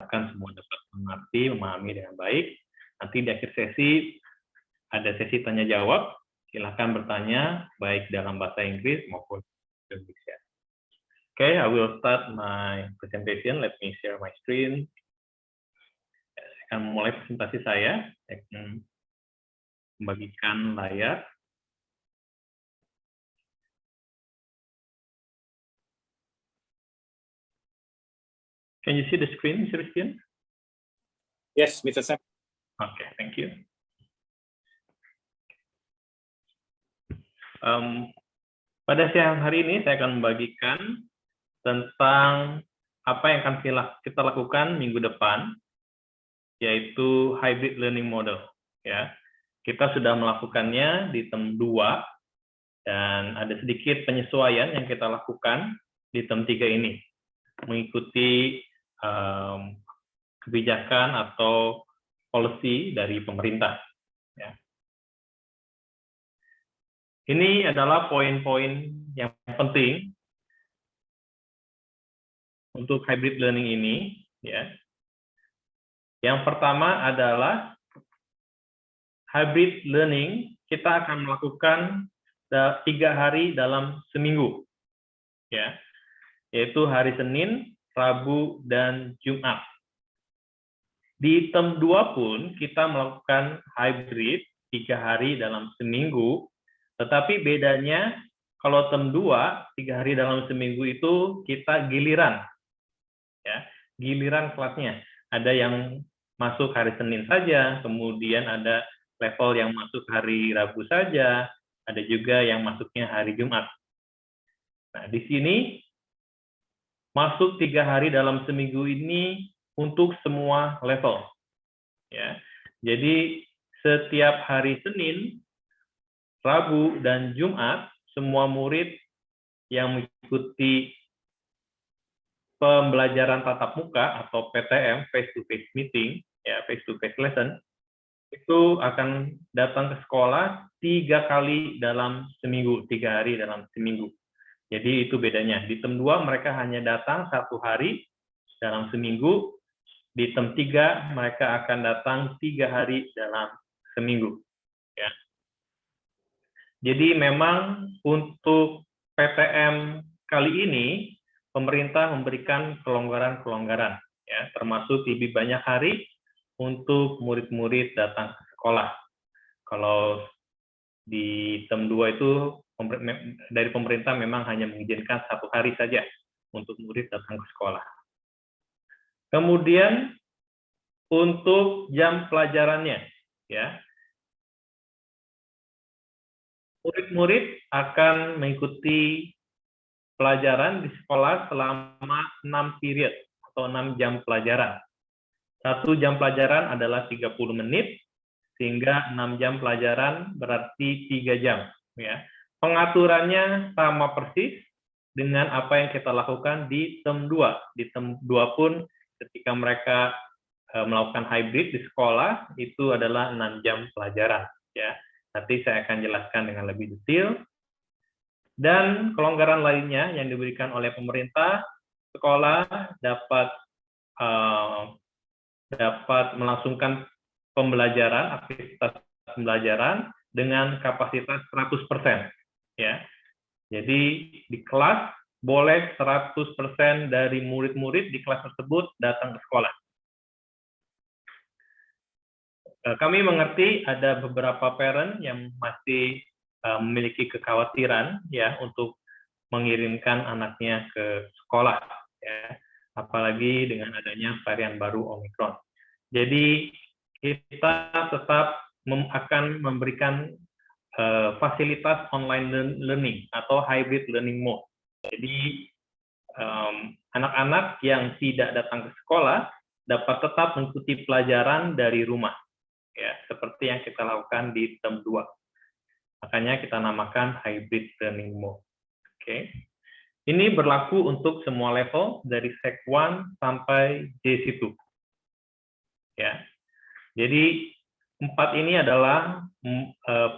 semua dapat mengerti, memahami dengan baik. Nanti di akhir sesi ada sesi tanya jawab. Silahkan bertanya baik dalam bahasa Inggris maupun Indonesia. Okay, I will start my presentation. Let me share my screen. Saya akan mulai presentasi saya. Saya akan membagikan layar. Can you see the screen, Mr. Rizkian? Yes, Mr. Sam. Okay, thank you. Pada siang hari ini saya akan membagikan tentang apa yang akan kita lakukan minggu depan, yaitu hybrid learning model. Ya, kita sudah melakukannya di term 2 dan ada sedikit penyesuaian yang kita lakukan di term 3 ini, mengikuti kebijakan atau policy dari pemerintah. Ya. Ini adalah poin-poin yang penting untuk hybrid learning ini. Ya. Yang pertama adalah hybrid learning kita akan melakukan 3 hari dalam seminggu, ya, yaitu hari Senin, Rabu, dan Jumat. Di term 2 pun kita melakukan hybrid 3 hari dalam seminggu, tetapi bedanya kalau term 2, 3 hari dalam seminggu itu kita giliran. Ya, giliran kelasnya. Ada yang masuk hari Senin saja, kemudian ada level yang masuk hari Rabu saja, ada juga yang masuknya hari Jumat. Nah, di sini masuk 3 hari dalam seminggu ini untuk semua level. Ya. Jadi setiap hari Senin, Rabu, dan Jumat, semua murid yang mengikuti pembelajaran tatap muka atau PTM, face-to-face meeting, ya, face-to-face lesson, itu akan datang ke sekolah 3 kali dalam seminggu, 3 hari dalam seminggu. Jadi itu bedanya. Di term 2 mereka hanya datang 1 hari dalam seminggu, di term 3 mereka akan datang 3 hari dalam seminggu. Ya. Jadi memang untuk PTM kali ini pemerintah memberikan kelonggaran-kelonggaran, ya, termasuk lebih banyak hari untuk murid-murid datang ke sekolah. Kalau di term 2 itu dari pemerintah memang hanya mengizinkan 1 hari saja untuk murid datang ke sekolah. Kemudian untuk jam pelajarannya, ya, murid-murid akan mengikuti pelajaran di sekolah selama 6 period atau 6 jam pelajaran. 1 jam pelajaran adalah 30 menit, sehingga 6 jam pelajaran berarti 3 jam. Ya. Pengaturannya sama persis dengan apa yang kita lakukan di term 2. Di term 2 pun ketika mereka melakukan hybrid di sekolah, itu adalah 6 jam pelajaran. Ya. Nanti saya akan jelaskan dengan lebih detail. Dan kelonggaran lainnya yang diberikan oleh pemerintah, sekolah dapat melangsungkan pembelajaran, aktivitas pembelajaran dengan kapasitas 100%. Ya. Jadi di kelas boleh 100% dari murid-murid di kelas tersebut datang ke sekolah. Kami mengerti ada beberapa parent yang masih memiliki kekhawatiran, ya, untuk mengirimkan anaknya ke sekolah, ya, apalagi dengan adanya varian baru Omicron. Jadi kita tetap akan memberikan fasilitas online learning atau hybrid learning mode. Jadi anak-anak yang tidak datang ke sekolah dapat tetap mengikuti pelajaran dari rumah, ya, seperti yang kita lakukan di term 2. Makanya kita namakan hybrid learning mode. Oke. Ini berlaku untuk semua level dari Sec 1 sampai JC2. Ya. Jadi 4 ini adalah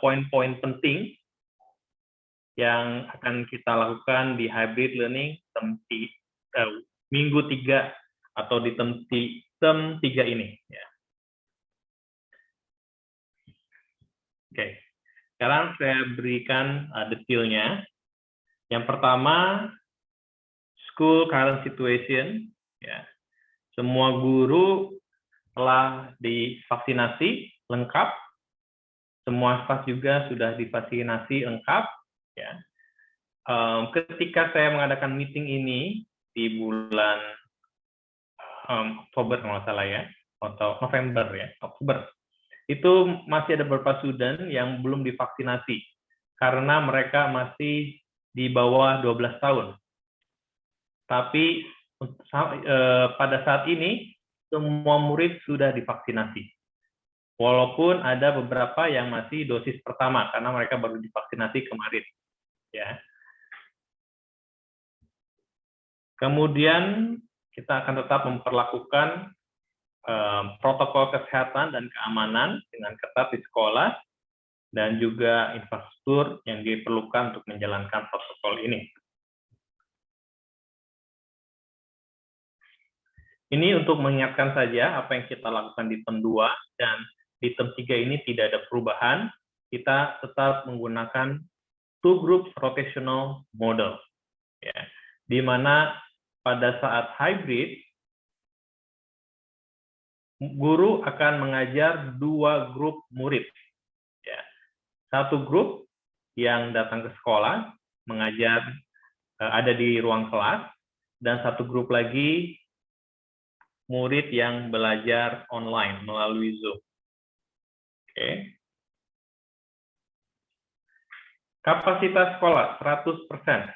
poin-poin penting yang akan kita lakukan di hybrid learning minggu 3 atau di term term 3 ini. Ya. Oke, sekarang saya berikan detailnya. Yang pertama, school current situation. Ya. Semua guru telah divaksinasi lengkap. Semua staf juga sudah divaksinasi lengkap. Ya. Ketika saya mengadakan meeting ini di bulan Oktober kalau nggak salah ya, atau November ya, Oktober, itu masih ada beberapa student yang belum divaksinasi karena mereka masih di bawah 12 tahun. Tapi pada saat ini semua murid sudah divaksinasi. Walaupun ada beberapa yang masih dosis pertama karena mereka baru divaksinasi kemarin. Ya. Kemudian kita akan tetap memperlakukan protokol kesehatan dan keamanan dengan ketat di sekolah dan juga infrastruktur yang diperlukan untuk menjalankan protokol ini. Ini untuk mengingatkan saja apa yang kita lakukan di term 2 dan di term 3 ini tidak ada perubahan. Kita tetap menggunakan two group rotational model, ya, di mana pada saat hybrid guru akan mengajar dua grup murid. Ya. Satu grup yang datang ke sekolah mengajar ada di ruang kelas dan satu grup lagi murid yang belajar online melalui Zoom. Oke. Kapasitas sekolah 100%.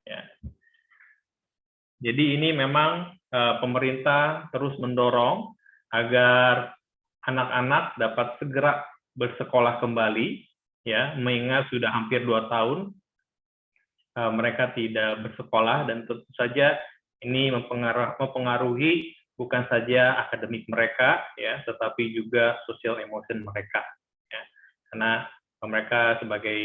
Ya. Jadi ini memang pemerintah terus mendorong agar anak-anak dapat segera bersekolah kembali, ya, mengingat sudah hampir 2 tahun mereka tidak bersekolah dan tentu saja ini mempengaruhi bukan saja akademik mereka, ya, tetapi juga social emotion mereka. Ya. Karena mereka sebagai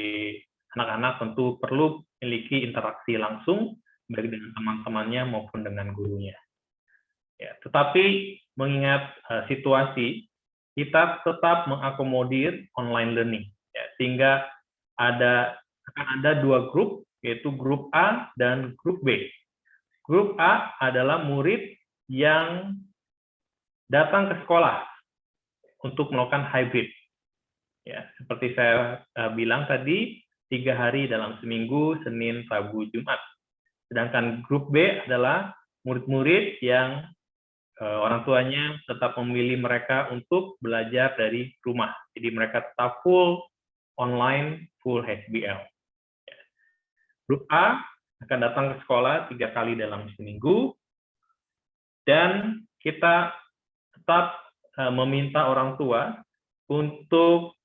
anak-anak tentu perlu memiliki interaksi langsung baik dengan teman-temannya maupun dengan gurunya. Ya, tetapi mengingat situasi, kita tetap mengakomodir online learning, ya, sehingga akan ada dua grup, yaitu grup A dan grup B. Grup A adalah murid yang datang ke sekolah untuk melakukan hybrid. Ya, seperti saya bilang tadi, 3 hari dalam seminggu, Senin, Rabu, Jumat. Sedangkan grup B adalah murid-murid yang orang tuanya tetap memilih mereka untuk belajar dari rumah. Jadi mereka tetap full online, full HBL. Grup A akan datang ke sekolah 3 kali dalam seminggu, dan kita tetap meminta orang tua untuk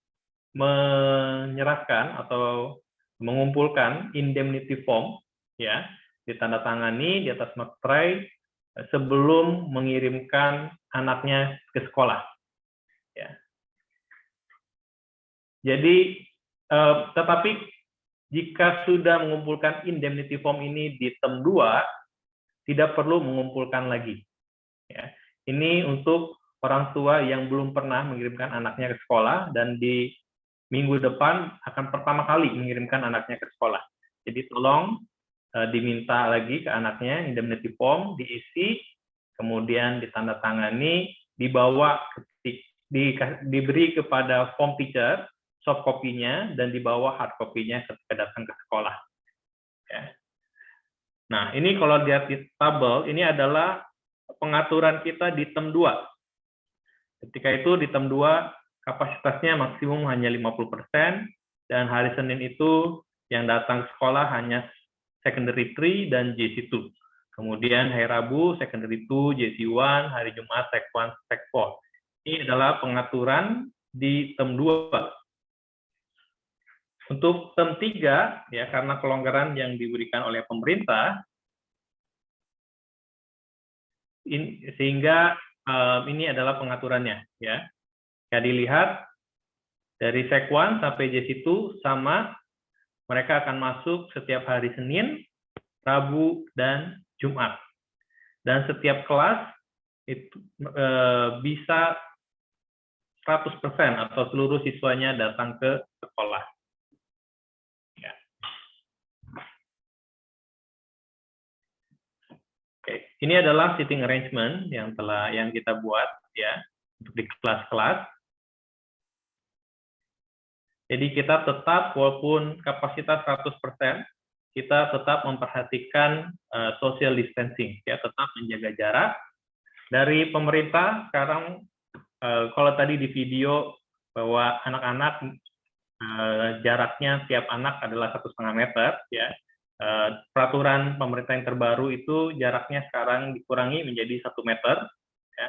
menyerahkan atau mengumpulkan indemnity form, ya, ditandatangani di atas materai sebelum mengirimkan anaknya ke sekolah. Ya. Jadi, tetapi jika sudah mengumpulkan indemnity form ini di term 2, tidak perlu mengumpulkan lagi. Ya. Ini untuk orang tua yang belum pernah mengirimkan anaknya ke sekolah dan di minggu depan akan pertama kali mengirimkan anaknya ke sekolah. Jadi tolong diminta lagi ke anaknya indemnity form, diisi, kemudian ditandatangani, dibawa diberi kepada form teacher, soft copy-nya, dan dibawa hard copy-nya ketika datang ke sekolah. Ya. Nah, ini kalau lihat di tabel, ini adalah pengaturan kita di term 2. Ketika itu di term 2, kapasitasnya maksimum hanya 50%, dan hari Senin itu yang datang ke sekolah hanya secondary 3 dan JC2. Kemudian hari Rabu secondary 2, JC1, hari Jumat Sec 1, Sec 4. Ini adalah pengaturan di term 2. Untuk term 3, ya, karena kelonggaran yang diberikan oleh pemerintah, sehingga ini adalah pengaturannya, ya. Ya, dilihat dari Sec 1 sampai JC2 sama, mereka akan masuk setiap hari Senin, Rabu, dan Jumat. Dan setiap kelas itu bisa 100% atau seluruh siswanya datang ke sekolah. Ya. Oke, ini adalah seating arrangement yang kita buat ya untuk di kelas-kelas. Jadi kita tetap walaupun kapasitas 100%, kita tetap memperhatikan social distancing, ya tetap menjaga jarak. Dari pemerintah sekarang kalau tadi di video bahwa anak-anak jaraknya tiap anak adalah 1,5 meter, ya. Peraturan pemerintah yang terbaru itu jaraknya sekarang dikurangi menjadi 1 meter. Ya.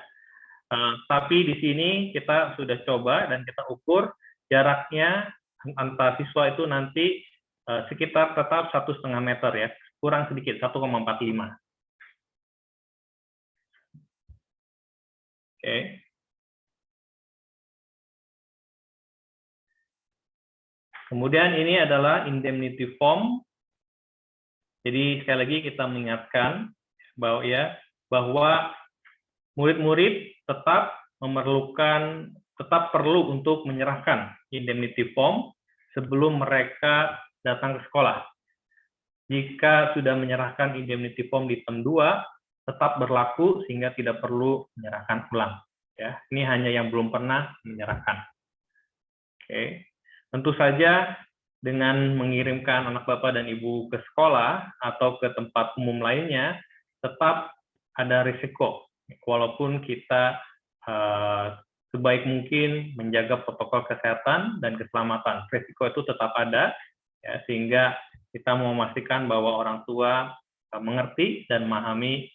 Tapi di sini kita sudah coba dan kita ukur jaraknya antar siswa itu nanti sekitar tetap 1,5 meter ya, kurang sedikit 1,45. Oke. Kemudian ini adalah indemnity form. Jadi sekali lagi kita mengingatkan bahwa murid-murid tetap perlu untuk menyerahkan indemnity form sebelum mereka datang ke sekolah. Jika sudah menyerahkan indemnity form di term 2, tetap berlaku sehingga tidak perlu menyerahkan ulang. Ya, ini hanya yang belum pernah menyerahkan. Oke. Tentu saja dengan mengirimkan anak Bapak dan Ibu ke sekolah atau ke tempat umum lainnya, tetap ada risiko. Walaupun kita sebaik mungkin menjaga protokol kesehatan dan keselamatan, risiko itu tetap ada, ya, sehingga kita mau memastikan bahwa orang tua mengerti dan memahami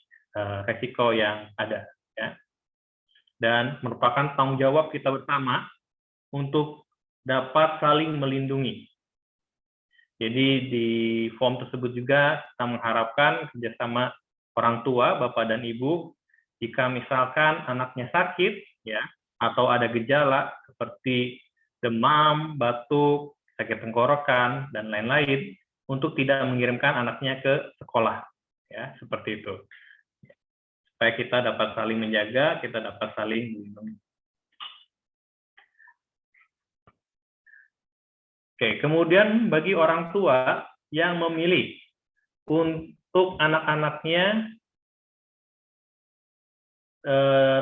risiko yang ada. Ya. Dan merupakan tanggung jawab kita bersama untuk dapat saling melindungi. Jadi di form tersebut juga kita mengharapkan kerjasama orang tua, Bapak dan Ibu, jika misalkan anaknya sakit, ya, atau ada gejala seperti demam, batuk, sakit tenggorokan, dan lain-lain, untuk tidak mengirimkan anaknya ke sekolah, ya, seperti itu. Supaya kita dapat saling menjaga, kita dapat saling melindungi. Oke, kemudian bagi orang tua yang memilih untuk anak-anaknya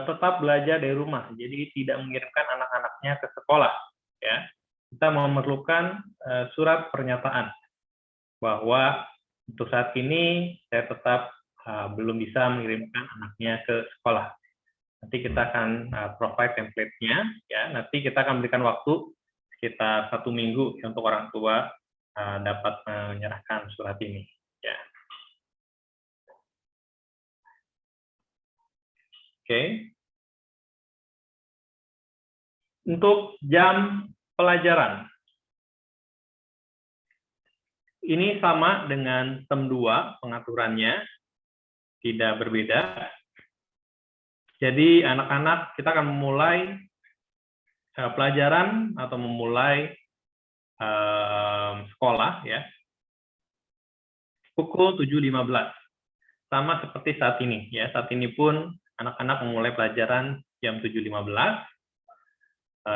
tetap belajar dari rumah, jadi tidak mengirimkan anak-anaknya ke sekolah, ya, kita memerlukan surat pernyataan bahwa untuk saat ini saya tetap belum bisa mengirimkan anaknya ke sekolah. Nanti kita akan provide template-nya, ya. Nanti kita akan berikan waktu sekitar 1 minggu untuk orang tua dapat menyerahkan surat ini. Ya. Oke. Untuk jam pelajaran, ini sama dengan term 2 pengaturannya, tidak berbeda. Jadi anak-anak kita akan memulai pelajaran atau memulai sekolah ya pukul 7.15, sama seperti saat ini ya. Saat ini pun anak-anak memulai pelajaran jam 7.15,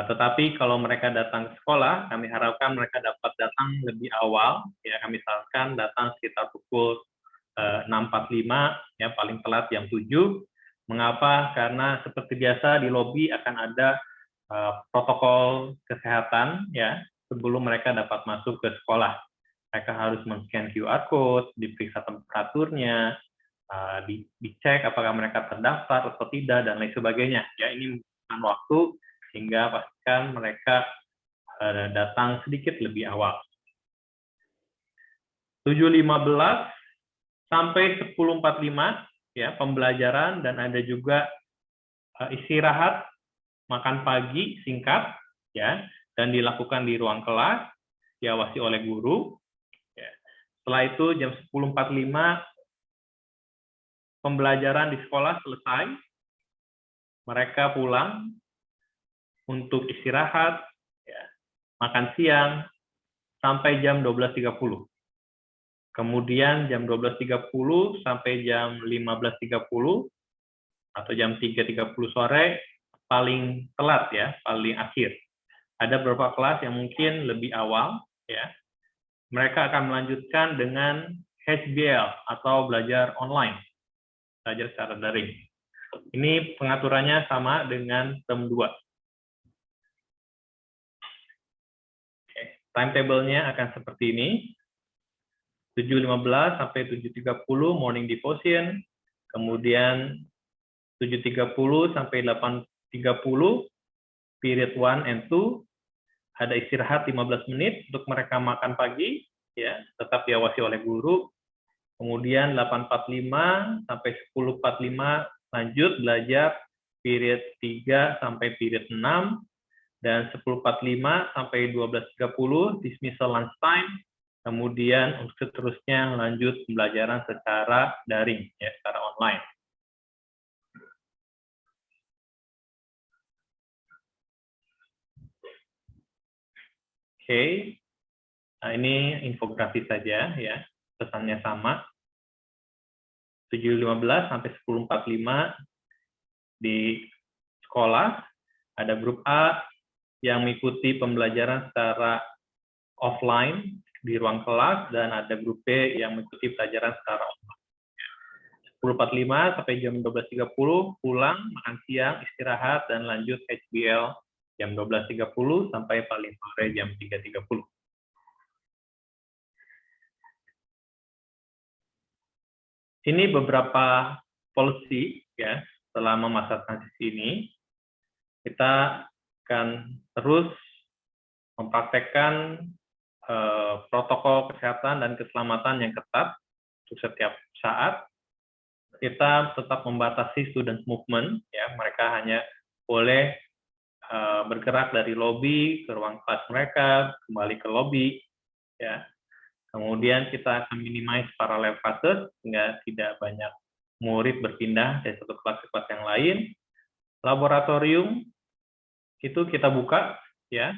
tetapi kalau mereka datang ke sekolah, kami harapkan mereka dapat datang lebih awal ya. Kami misalkan datang sekitar pukul 6.45 ya, paling telat jam 7. Mengapa? Karena seperti biasa di lobi akan ada protokol kesehatan ya sebelum mereka dapat masuk ke sekolah. Mereka harus men-scan QR code, diperiksa temperaturnya, dicek apakah mereka terdaftar atau tidak dan lain sebagainya. Ya, ini membutuhkan waktu sehingga pastikan mereka datang sedikit lebih awal. 7.15 sampai 10.45 ya pembelajaran, dan ada juga istirahat makan pagi singkat ya, dan dilakukan di ruang kelas, diawasi oleh guru. Ya. Setelah itu jam 10.45 pembelajaran di sekolah selesai, mereka pulang untuk istirahat, ya, makan siang sampai jam 12.30. Kemudian jam 12.30 sampai jam 15.30 atau jam 3.30 sore paling telat ya, paling akhir. Ada beberapa kelas yang mungkin lebih awal ya. Mereka akan melanjutkan dengan HBL atau belajar online, belajar secara daring. Ini pengaturannya sama dengan term 2. Timetable-nya akan seperti ini. 7.15 sampai 7.30 morning devotion, kemudian 7.30 sampai 8.30 period 1 and 2, ada istirahat 15 menit untuk mereka makan pagi, ya, tetap diawasi oleh guru. Kemudian 8.45 sampai 10.45 lanjut belajar period 3 sampai period 6, dan 10.45 sampai 12.30 dismissal lunch time. Kemudian untuk seterusnya lanjut pembelajaran secara daring, ya, secara online. Oke, nah ini infografis saja, ya, pesannya sama. 7.15 sampai 10.45 di sekolah, ada grup A yang mengikuti pembelajaran secara offline di ruang kelas, dan ada grup B yang mengikuti pelajaran secara online. 10.45 sampai jam 12.30 pulang, makan siang, istirahat, dan lanjut HBL jam 12.30 sampai paling sore jam 3.30. Ini beberapa policy ya, selama masa transisi ini. Kita akan terus mempraktekkan protokol kesehatan dan keselamatan yang ketat untuk setiap saat. Kita tetap membatasi student movement, ya, mereka hanya boleh bergerak dari lobi ke ruang kelas mereka, kembali ke lobi, ya. Kemudian kita akan minimize parallel classes sehingga tidak banyak murid berpindah dari satu kelas ke kelas yang lain. Laboratorium itu kita buka, ya.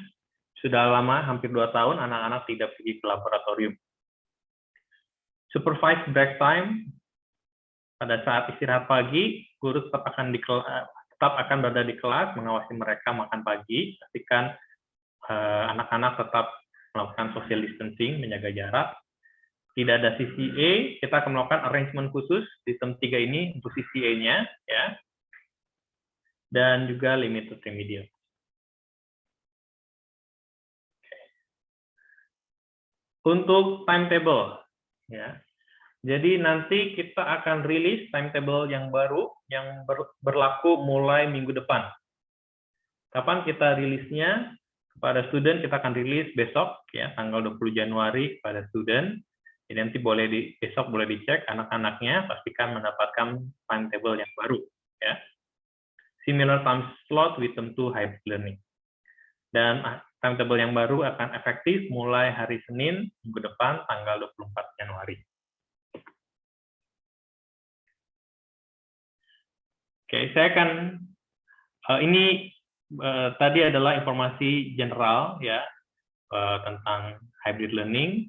Sudah lama, hampir 2 tahun, anak-anak tidak pergi ke laboratorium. Supervised break time, pada saat istirahat pagi, guru tetap akan berada di kelas, mengawasi mereka makan pagi, pastikan anak-anak tetap melakukan social distancing, menjaga jarak. Tidak ada CCA, kita akan melakukan arrangement khusus di term 3 ini untuk CCA-nya, ya. Dan juga limited remedial. Untuk timetable, ya. Jadi nanti kita akan rilis timetable yang baru yang berlaku mulai minggu depan. Kapan kita rilisnya? Kepada student kita akan rilis besok, ya, tanggal 20 Januari kepada student. Jadi nanti besok boleh dicek anak-anaknya, pastikan mendapatkan timetable yang baru, ya. Similar time slot with term 2 hybrid learning. Dan timetable yang baru akan efektif mulai hari Senin minggu depan tanggal 24 Januari. Oke, saya akan ini tadi adalah informasi general, ya, tentang hybrid learning.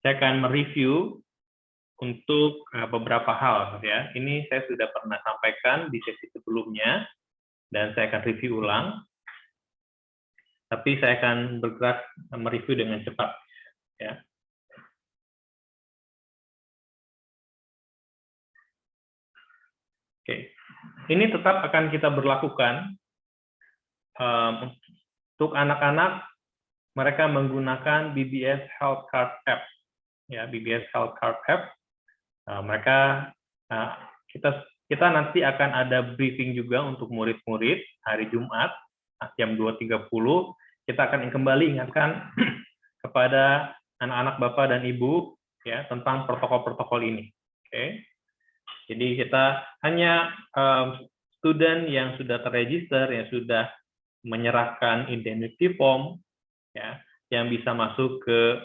Saya akan mereview untuk beberapa hal, ya. Ini saya sudah pernah sampaikan di sesi sebelumnya dan saya akan review ulang. Tapi saya akan bergerak mereview dengan cepat, ya. Oke, ini tetap akan kita berlakukan untuk anak-anak. Mereka menggunakan BBS Health Card App, ya, BBS Health Card App. Mereka kita nanti akan ada briefing juga untuk murid-murid hari Jumat jam 2.30. Kita akan kembali ingatkan kepada anak-anak Bapak dan Ibu, ya, tentang protokol-protokol ini. Oke. Jadi kita hanya student yang sudah terregister, yang sudah menyerahkan indemnity form, ya, yang bisa masuk ke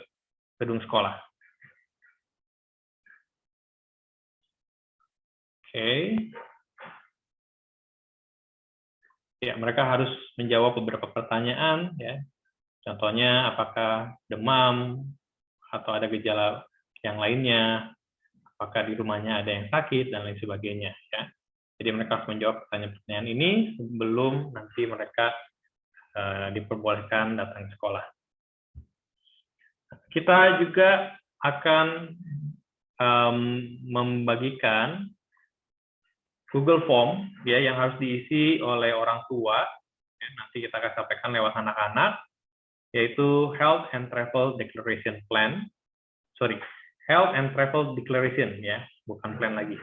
gedung sekolah. Oke. Ya, mereka harus menjawab beberapa pertanyaan, ya. Contohnya apakah demam atau ada gejala yang lainnya, apakah di rumahnya ada yang sakit dan lain sebagainya, ya. Jadi mereka harus menjawab pertanyaan-pertanyaan ini sebelum nanti mereka diperbolehkan datang ke sekolah. Kita juga akan membagikan Google Form ya yang harus diisi oleh orang tua. Nanti kita akan sampaikan lewat anak-anak, yaitu Health and Travel Declaration Plan. Sorry, Health and Travel Declaration ya, bukan plan lagi.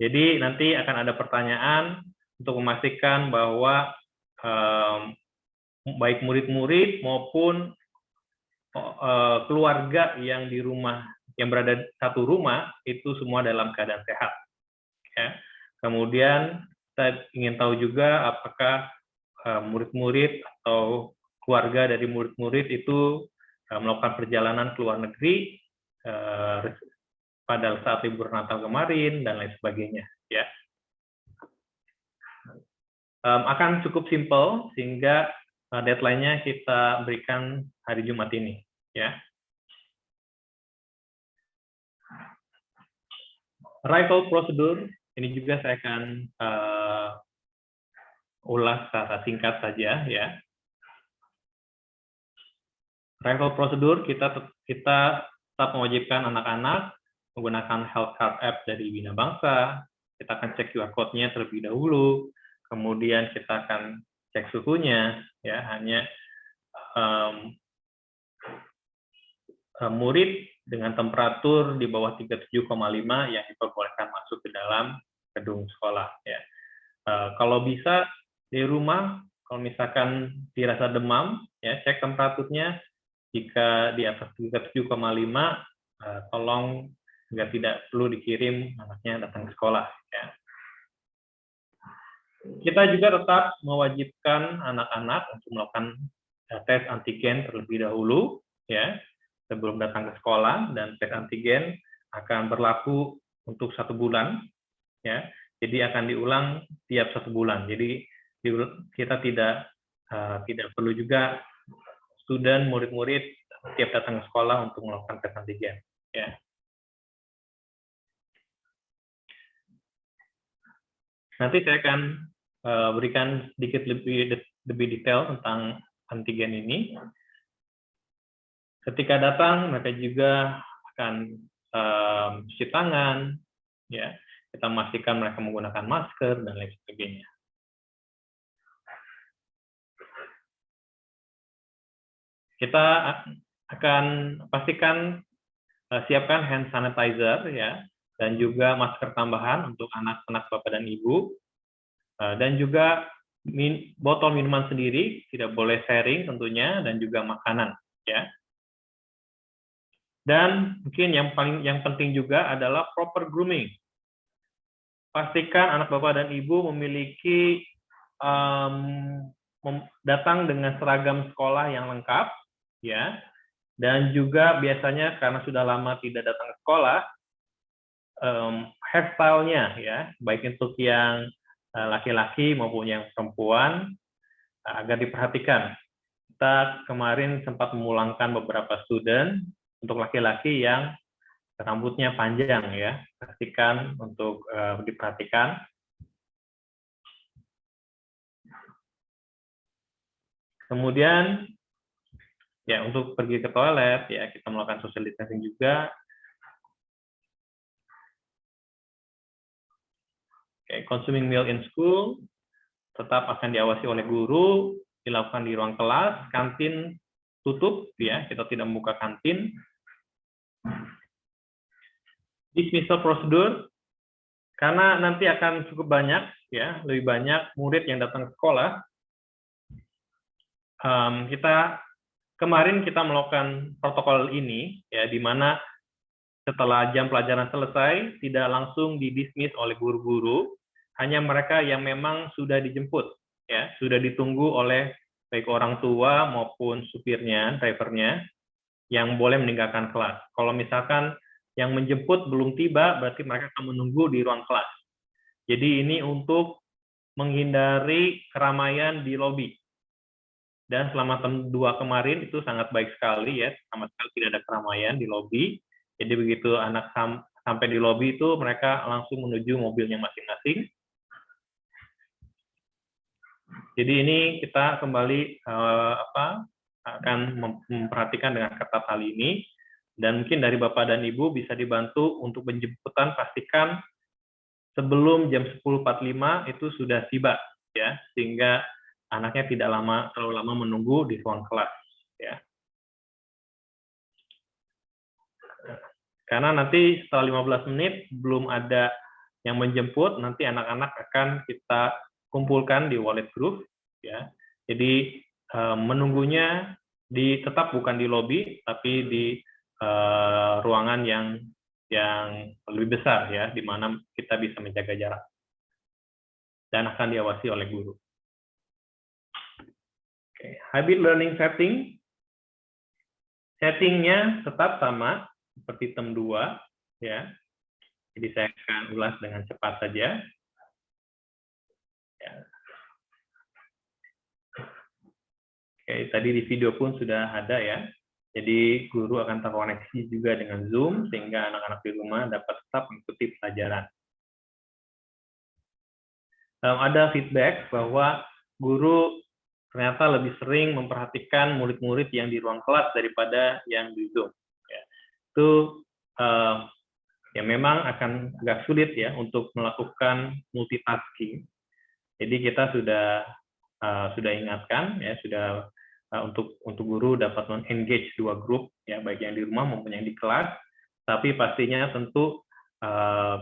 Jadi nanti akan ada pertanyaan untuk memastikan bahwa baik murid-murid maupun keluarga yang di rumah, yang berada satu rumah itu semua dalam keadaan sehat. Ya. Kemudian kita ingin tahu juga apakah murid-murid atau keluarga dari murid-murid itu melakukan perjalanan ke luar negeri pada saat libur Natal kemarin dan lain sebagainya. Ya. Akan cukup simpel sehingga deadline-nya kita berikan hari Jumat ini. Ya. Arrival procedure, ini juga saya akan ulas secara singkat saja. Ya. Arrival procedure, kita tetap mewajibkan anak-anak menggunakan health card app dari Bina Bangsa. Kita akan cek QR code-nya terlebih dahulu. Kemudian kita akan cek suhunya. Ya, hanya murid dengan temperatur di bawah 37,5 yang diperbolehkan masuk ke dalam gedung sekolah. Ya. Kalau bisa di rumah, kalau misalkan dirasa demam, ya cek temperaturnya. Jika di atas 37,5, tolong agar tidak perlu dikirim anaknya datang ke sekolah. Ya. Kita juga tetap mewajibkan anak-anak untuk melakukan tes antigen terlebih dahulu, ya, sebelum datang ke sekolah, dan tes antigen akan berlaku untuk 1 bulan, ya. Jadi akan diulang tiap 1 bulan. Jadi kita tidak perlu juga murid-murid tiap datang ke sekolah untuk melakukan tes antigen. Ya. Nanti saya akan berikan sedikit lebih detail tentang antigen ini. Ketika datang, mereka juga akan cuci tangan, ya. Kita memastikan mereka menggunakan masker dan lain sebagainya. Kita akan pastikan siapkan hand sanitizer, ya, dan juga masker tambahan untuk anak-anak bapak dan ibu, dan juga botol minuman sendiri tidak boleh sharing tentunya, dan juga makanan, ya. Dan mungkin yang penting juga adalah proper grooming. Pastikan anak bapak dan ibu memiliki datang dengan seragam sekolah yang lengkap, ya. Dan juga biasanya karena sudah lama tidak datang ke sekolah, hairstyle-nya, ya, baik untuk yang laki-laki maupun yang perempuan, agar diperhatikan. Kita kemarin sempat memulangkan beberapa student untuk laki-laki yang rambutnya panjang, ya, pastikan untuk diperhatikan. Kemudian, ya, untuk pergi ke toilet, ya, kita melakukan social distancing juga. Consuming meal in school tetap akan diawasi oleh guru, dilakukan di ruang kelas, kantin tutup, ya, kita tidak membuka kantin. Dismissal prosedur, karena nanti akan cukup banyak, ya, lebih banyak murid yang datang ke sekolah. Kemarin kita melakukan protokol ini, ya, di mana setelah jam pelajaran selesai tidak langsung didismiss oleh guru-guru, hanya mereka yang memang sudah dijemput, ya, sudah ditunggu oleh baik orang tua maupun supirnya, drivernya, yang boleh meninggalkan kelas. Kalau misalkan yang menjemput belum tiba, berarti mereka akan menunggu di ruang kelas. Jadi ini untuk menghindari keramaian di lobi. Dan selama term 2 kemarin itu sangat baik sekali, ya, sama sekali tidak ada keramaian di lobi. Jadi begitu anak sampai di lobi itu mereka langsung menuju mobilnya masing-masing. Jadi ini kita kembali akan memperhatikan dengan ketat hal ini, dan mungkin dari Bapak dan Ibu bisa dibantu untuk penjemputan, pastikan sebelum jam 10.45 itu sudah tiba, ya, sehingga anaknya tidak terlalu lama menunggu di ruang kelas, ya. Karena nanti setelah 15 menit belum ada yang menjemput, nanti anak-anak akan kita kumpulkan di wallet group, ya. Jadi menunggunya tetap bukan di lobi, tapi di ruangan yang lebih besar, ya, di mana kita bisa menjaga jarak dan akan diawasi oleh guru. Oke, habit learning setting, settingnya tetap sama seperti term 2, ya. Jadi saya akan ulas dengan cepat saja. Ya. Oke, tadi di video pun sudah ada, ya. Jadi guru akan terkoneksi juga dengan Zoom sehingga anak-anak di rumah dapat tetap mengikuti pelajaran. Ada feedback bahwa guru ternyata lebih sering memperhatikan murid-murid yang di ruang kelas daripada yang di Zoom. Ya. Itu ya memang akan agak sulit, ya, untuk melakukan multitasking. Jadi kita sudah ingatkan, ya, sudah untuk guru dapat men-engage 2 grup, ya, baik yang di rumah maupun yang di kelas. Tapi pastinya tentu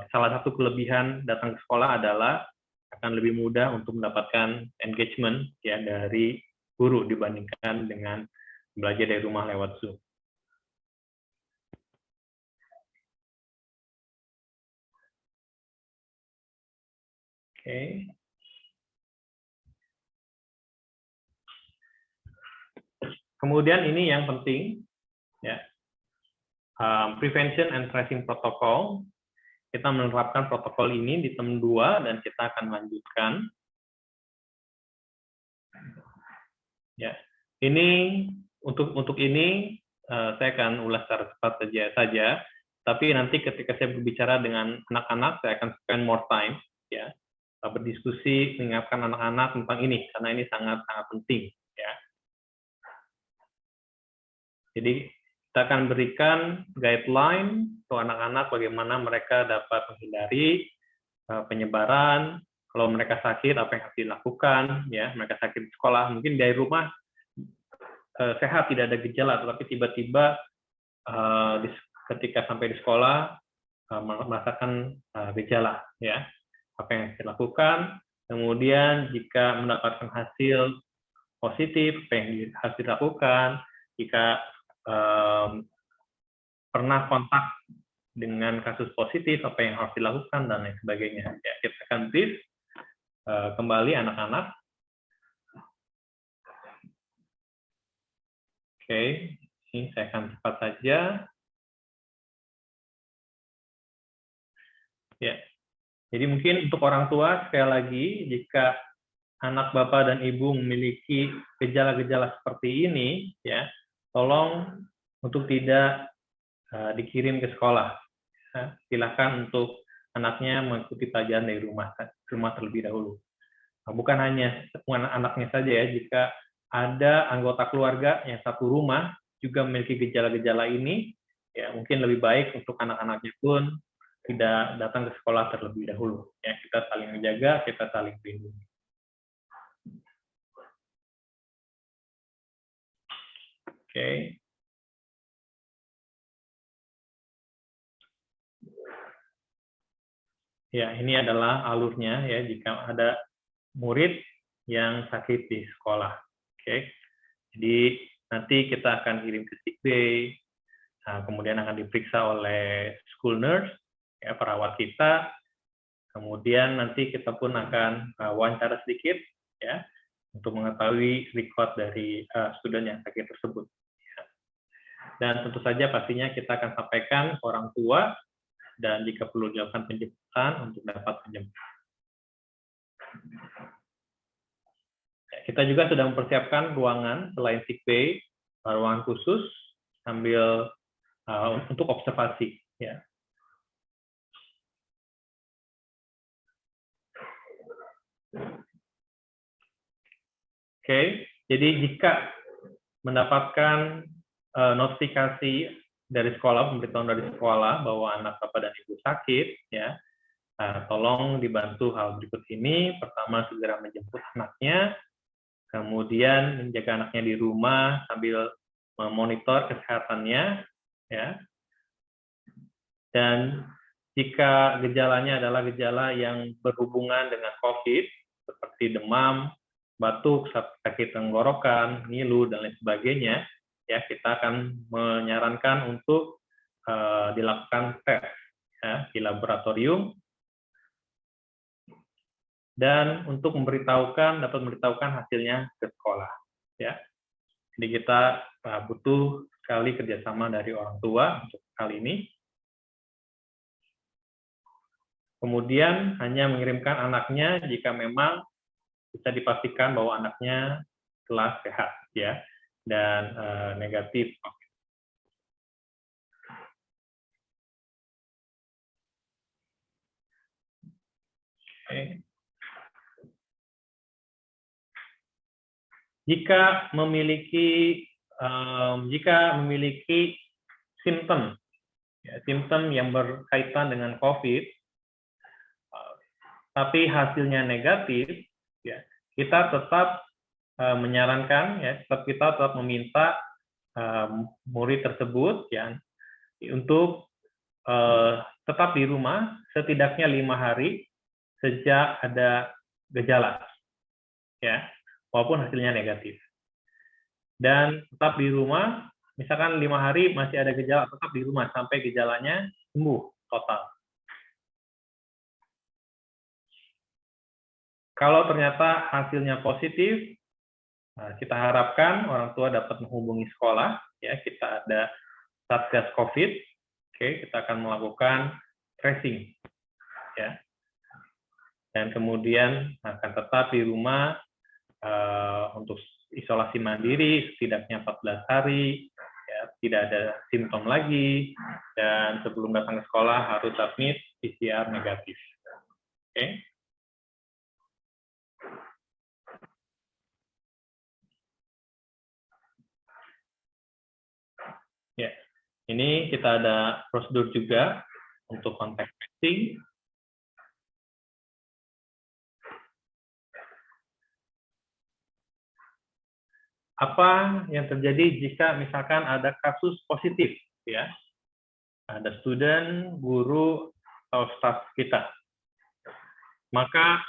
salah satu kelebihan datang ke sekolah adalah akan lebih mudah untuk mendapatkan engagement, ya, dari guru dibandingkan dengan belajar dari rumah lewat Zoom. Oke. Kemudian ini yang penting, ya, prevention and tracing protocol. Kita menerapkan protokol ini di term 2 dan kita akan lanjutkan. Ya, ini untuk ini saya akan ulas secara cepat saja. Tapi nanti ketika saya berbicara dengan anak-anak, saya akan spend more time, ya, berdiskusi, mengingatkan anak-anak tentang ini karena ini sangat penting, ya. Jadi kita akan berikan guideline untuk anak-anak bagaimana mereka dapat menghindari penyebaran. Kalau mereka sakit, apa yang harus dilakukan, ya. Mereka sakit di sekolah, mungkin dari rumah sehat, tidak ada gejala, tetapi tiba-tiba ketika sampai di sekolah merasakan gejala, ya. Apa yang harus dilakukan. Kemudian jika mendapatkan hasil positif, apa yang harus dilakukan. Jika pernah kontak dengan kasus positif, apa yang harus dilakukan, dan lain sebagainya. Ya, kita akan brief kembali anak-anak. Oke, ini saya akan cepat saja. Ya, jadi mungkin untuk orang tua, sekali lagi, jika anak Bapak dan Ibu memiliki gejala-gejala seperti ini, ya, tolong untuk tidak dikirim ke sekolah. Silakan untuk anaknya mengikuti pelajaran dari rumah terlebih dahulu. Bukan hanya anaknya saja, ya, jika ada anggota keluarga yang satu rumah juga memiliki gejala-gejala ini, ya mungkin lebih baik untuk anak-anaknya pun tidak datang ke sekolah terlebih dahulu. Ya, kita saling menjaga, kita saling melindungi. Oke. Ya, ini adalah alurnya, ya, jika ada murid yang sakit di sekolah. Oke. Jadi nanti kita akan kirim ke sick bay, kemudian akan diperiksa oleh school nurse, ya, perawat kita. Kemudian nanti kita pun akan wawancara sedikit, ya, untuk mengetahui record dari student yang sakit tersebut. Ya. Dan tentu saja pastinya kita akan sampaikan ke orang tua dan jika perlu dilakukan penjemputan untuk dapat penjemputan. Kita juga sudah mempersiapkan ruangan selain sick bay, ruangan khusus sambil untuk observasi, ya. Oke, jadi jika mendapatkan notifikasi dari sekolah, pemberitahuan dari sekolah bahwa anak Bapak dan Ibu sakit, ya, tolong dibantu hal berikut ini. Pertama, segera menjemput anaknya, kemudian menjaga anaknya di rumah sambil memonitor kesehatannya, ya. Dan jika gejalanya adalah gejala yang berhubungan dengan COVID, seperti demam, batuk, sakit tenggorokan, ngilu, dan lain sebagainya, ya kita akan menyarankan untuk dilakukan tes ya, di laboratorium, dan untuk dapat memberitahukan hasilnya ke sekolah. Ya. Jadi kita butuh sekali kerjasama dari orang tua untuk hal ini. Kemudian hanya mengirimkan anaknya jika memang bisa dipastikan bahwa anaknya telah sehat ya dan negatif. Oke. Jika memiliki simptom yang berkaitan dengan COVID, tapi hasilnya negatif, ya kita tetap menyarankan ya kita tetap meminta murid tersebut ya untuk tetap di rumah setidaknya 5 hari sejak ada gejala, ya walaupun hasilnya negatif. Dan tetap di rumah, misalkan 5 hari masih ada gejala, tetap di rumah sampai gejalanya sembuh total. Kalau ternyata hasilnya positif, kita harapkan orang tua dapat menghubungi sekolah, ya kita ada Satgas COVID, oke, kita akan melakukan tracing, ya, dan kemudian akan tetap di rumah untuk isolasi mandiri setidaknya 14 hari, ya, tidak ada simptom lagi, dan sebelum datang ke sekolah harus submit PCR negatif. Oke. Ya, ini kita ada prosedur juga untuk kontak tracing. Apa yang terjadi jika misalkan ada kasus positif, ya, ada student, guru, atau staf kita, maka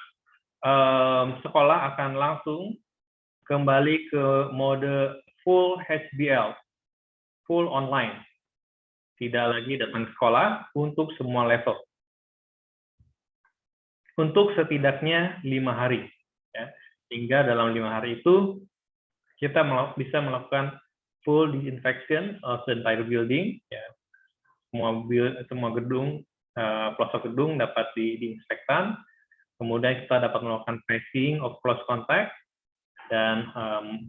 sekolah akan langsung kembali ke mode full HBL, full online, tidak lagi datang ke sekolah untuk semua level, untuk setidaknya 5 hari, ya. Hingga dalam 5 hari itu kita bisa melakukan full disinfection of the entire building, ya. Semua gedung, pelosok gedung dapat diinspektan, kemudian kita dapat melakukan tracing of close contact, dan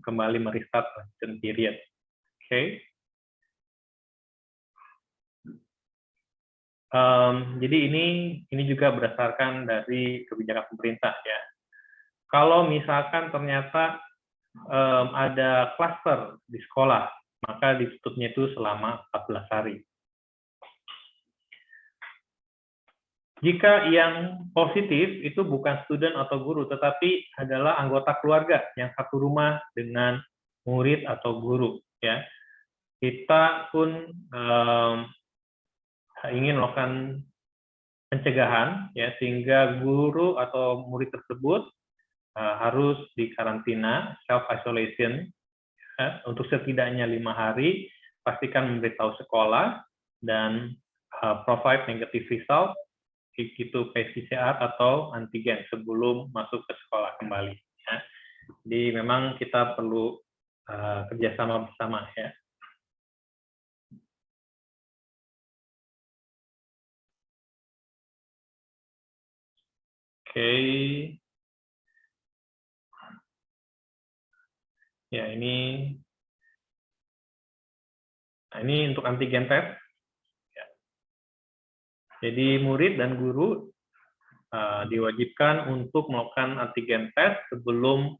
kembali merestart transition period. Oke. Jadi ini juga berdasarkan dari kebijakan pemerintah ya. Kalau misalkan ternyata ada klaster di sekolah, maka ditutupnya itu selama 14 hari. Jika yang positif itu bukan student atau guru, tetapi adalah anggota keluarga yang satu rumah dengan murid atau guru, ya. Kita pun ingin melakukan pencegahan, ya, sehingga guru atau murid tersebut harus dikarantina, self-isolation, untuk setidaknya 5 hari, pastikan memberitahu sekolah, dan provide negative result, itu PCR atau antigen sebelum masuk ke sekolah kembali. Ya. Jadi memang kita perlu kerjasama bersama ya. Oke. Ya ini untuk antigen test. Ya. Jadi murid dan guru diwajibkan untuk melakukan antigen test sebelum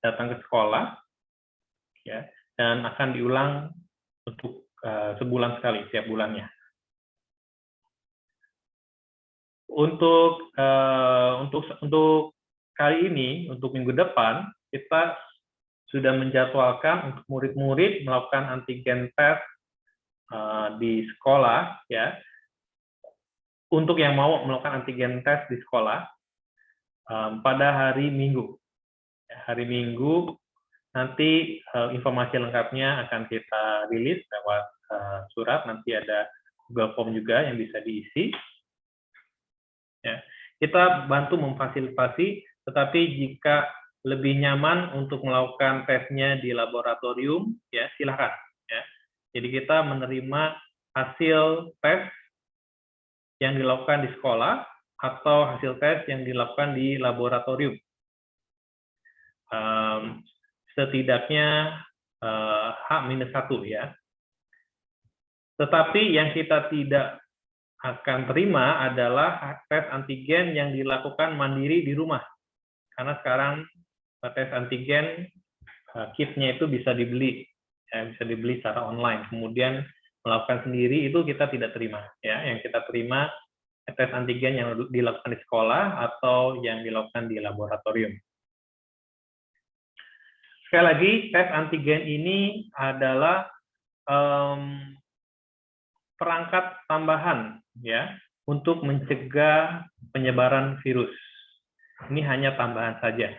datang ke sekolah, ya, dan akan diulang untuk sebulan sekali, setiap bulannya. Untuk kali ini, untuk minggu depan, kita sudah menjadwalkan untuk murid-murid melakukan antigen test di sekolah, ya. Untuk yang mau melakukan antigen test di sekolah pada hari Minggu. Hari Minggu nanti informasi lengkapnya akan kita rilis lewat surat. Nanti ada Google Form juga yang bisa diisi. Ya, kita bantu memfasilitasi, tetapi jika lebih nyaman untuk melakukan tesnya di laboratorium, ya silakan. Ya. Jadi kita menerima hasil tes yang dilakukan di sekolah atau hasil tes yang dilakukan di laboratorium. Setidaknya H-1 ya. Tetapi yang kita tidak akan terima adalah tes antigen yang dilakukan mandiri di rumah. Karena sekarang tes antigen kitnya itu bisa dibeli, ya, bisa dibeli secara online. Kemudian melakukan sendiri itu kita tidak terima. Ya, yang kita terima tes antigen yang dilakukan di sekolah atau yang dilakukan di laboratorium. Sekali lagi, tes antigen ini adalah perangkat tambahan ya untuk mencegah penyebaran virus. Ini hanya tambahan saja.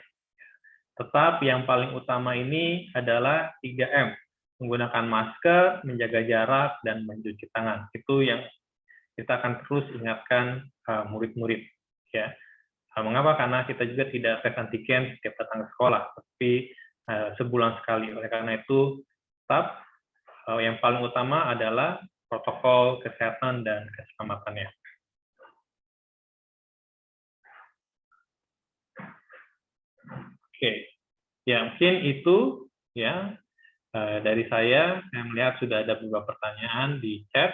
Tetap yang paling utama ini adalah 3M, menggunakan masker, menjaga jarak, dan mencuci tangan. Itu yang kita akan terus ingatkan murid-murid. Ya. Mengapa? Karena kita juga tidak tes antigen setiap datang ke sekolah, tapi sebulan sekali. Oleh karena itu, tetap yang paling utama adalah protokol kesehatan dan keselamatannya. Oke, ya mungkin itu ya dari saya melihat sudah ada beberapa pertanyaan di chat.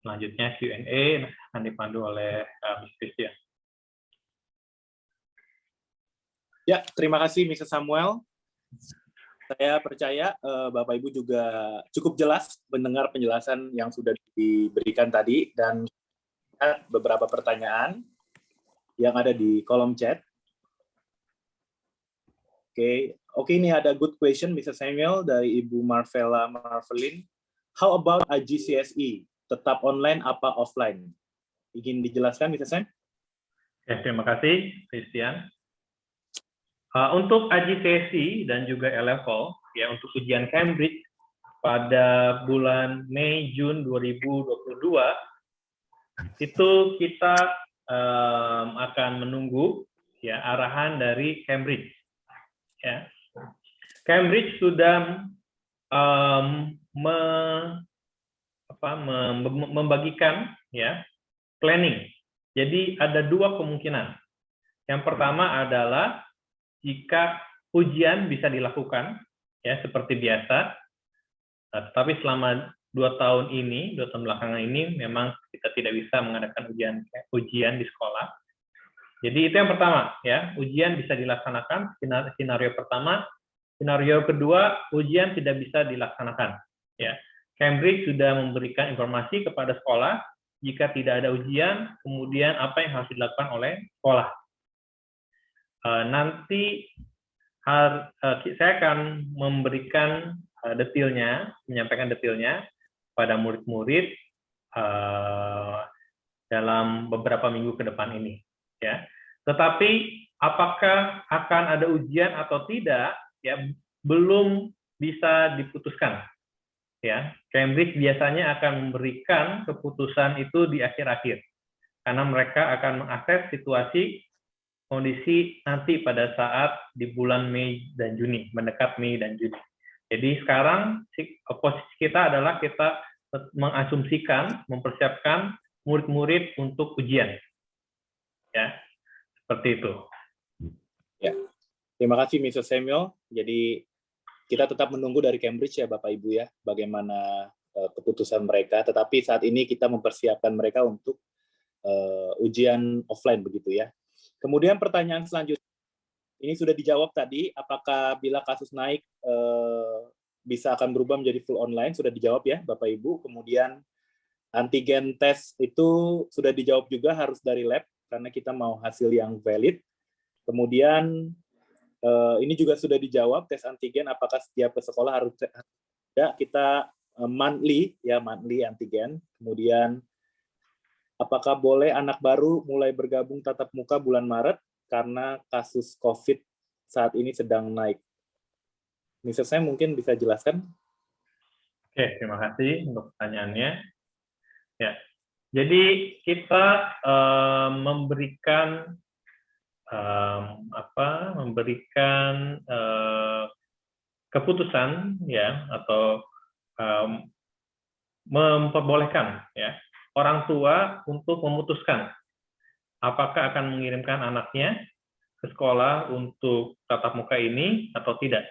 Selanjutnya Q&A akan dipandu oleh Ms. Christian. Ya, terima kasih Mr. Samuel. Saya percaya Bapak Ibu juga cukup jelas mendengar penjelasan yang sudah diberikan tadi dan beberapa pertanyaan yang ada di kolom chat. Oke, ini ada good question, Mr. Samuel, dari Ibu Marvella Marvelin. How about IGCSE? Tetap online apa offline? Ingin dijelaskan, Mr. Sam? Ya, terima kasih, Christian. Untuk IGCSE dan juga A-Level, ya untuk ujian Cambridge pada bulan Mei Jun 2022, itu kita akan menunggu ya arahan dari Cambridge. Ya. Cambridge sudah membagikan ya planning. Jadi ada dua kemungkinan. Yang pertama adalah jika ujian bisa dilakukan ya seperti biasa, tetapi selama 2 tahun belakangan ini memang kita tidak bisa mengadakan ujian di sekolah. Jadi itu yang pertama ya, ujian bisa dilaksanakan, skenario pertama. Skenario kedua, ujian tidak bisa dilaksanakan ya. Cambridge sudah memberikan informasi kepada sekolah jika tidak ada ujian, kemudian apa yang harus dilakukan oleh sekolah. Nanti saya akan memberikan menyampaikan detailnya pada murid-murid dalam beberapa minggu ke depan ini. Ya. Tetapi apakah akan ada ujian atau tidak, ya belum bisa diputuskan. Ya, Cambridge biasanya akan memberikan keputusan itu di akhir-akhir, karena mereka akan mengakses situasi kondisi nanti pada saat di bulan Mei dan Juni, mendekat Mei dan Juni. Jadi sekarang posisi kita adalah kita mengasumsikan, mempersiapkan murid-murid untuk ujian. Ya, seperti itu. Ya, terima kasih Mr. Samuel. Jadi kita tetap menunggu dari Cambridge ya Bapak Ibu ya, bagaimana keputusan mereka. Tetapi saat ini kita mempersiapkan mereka untuk ujian offline begitu ya. Kemudian pertanyaan selanjutnya, ini sudah dijawab tadi, apakah bila kasus naik bisa akan berubah menjadi full online, sudah dijawab ya Bapak Ibu. Kemudian antigen tes itu sudah dijawab juga, harus dari lab, karena kita mau hasil yang valid. Kemudian ini juga sudah dijawab, tes antigen apakah setiap ke sekolah harus tidak, kita monthly ya, monthly antigen. Kemudian apakah boleh anak baru mulai bergabung tatap muka bulan Maret karena kasus COVID saat ini sedang naik. Mr. Sam mungkin bisa jelaskan? Oke, terima kasih untuk pertanyaannya. Ya, jadi kita memberikan keputusan ya, atau memperbolehkan ya orang tua untuk memutuskan apakah akan mengirimkan anaknya ke sekolah untuk tatap muka ini atau tidak.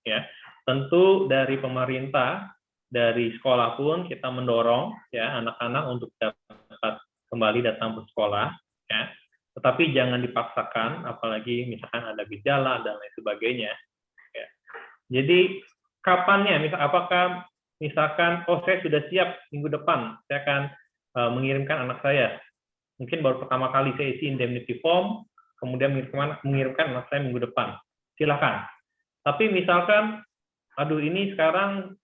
Ya, tentu dari pemerintah, dari sekolah pun kita mendorong ya anak-anak untuk dapat kembali datang ke sekolah. Ya, tetapi jangan dipaksakan, apalagi misalkan ada gejala dan lain sebagainya. Ya. Jadi kapannya? Apakah misalkan, oh saya sudah siap minggu depan, saya akan mengirimkan anak saya. Mungkin baru pertama kali saya isi indemnity form, kemudian mengirimkan anak saya minggu depan. Silakan. Tapi misalkan, aduh ini sekarang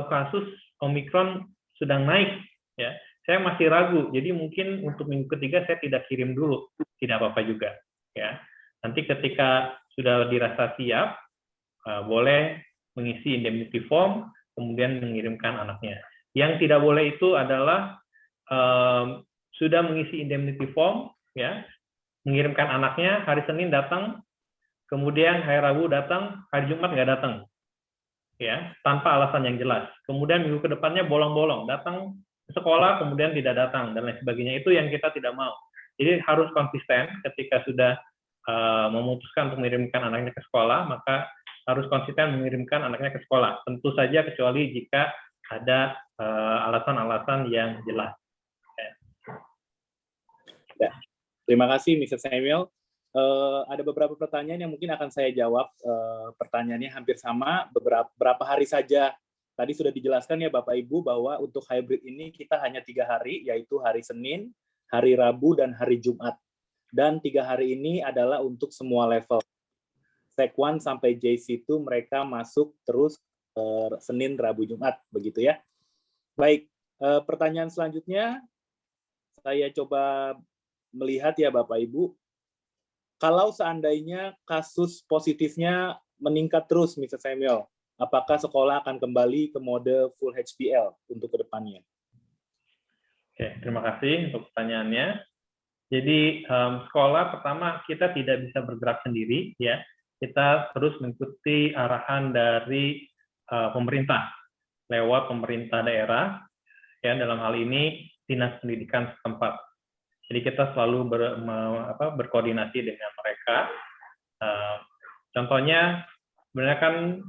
kasus Omikron sedang naik, ya, saya masih ragu. Jadi mungkin untuk minggu ketiga saya tidak kirim dulu, tidak apa-apa juga. Ya, nanti ketika sudah dirasa siap, boleh mengisi indemnity form, kemudian mengirimkan anaknya. Yang tidak boleh itu adalah sudah mengisi indemnity form, ya, mengirimkan anaknya, hari Senin datang, kemudian hari Rabu datang, hari Jumat nggak datang, ya, tanpa alasan yang jelas. Kemudian minggu kedepannya bolong-bolong, datang ke sekolah, kemudian tidak datang, dan lain sebagainya. Itu yang kita tidak mau. Jadi harus konsisten ketika sudah memutuskan untuk mengirimkan anaknya ke sekolah, maka harus konsisten mengirimkan anaknya ke sekolah. Tentu saja kecuali jika ada alasan-alasan yang jelas. Ya. Terima kasih, Mr. Samuel. Ada beberapa pertanyaan yang mungkin akan saya jawab. Pertanyaannya hampir sama. Beberapa hari saja. Tadi sudah dijelaskan ya Bapak Ibu bahwa untuk hybrid ini kita hanya 3 hari, yaitu hari Senin, hari Rabu, dan hari Jumat. Dan 3 hari ini adalah untuk semua level. Sek 1 sampai JC itu mereka masuk terus Senin, Rabu, Jumat, begitu ya. Baik, pertanyaan selanjutnya saya coba melihat ya Bapak Ibu, kalau seandainya kasus positifnya meningkat terus, Mr. Samuel, apakah sekolah akan kembali ke mode full HPL untuk kedepannya? Oke, terima kasih untuk pertanyaannya. Jadi sekolah pertama kita tidak bisa bergerak sendiri, ya. Kita terus mengikuti arahan dari pemerintah lewat pemerintah daerah, ya, dalam hal ini dinas pendidikan setempat. Jadi kita selalu berkoordinasi dengan mereka. Contohnya, sebenarnya kan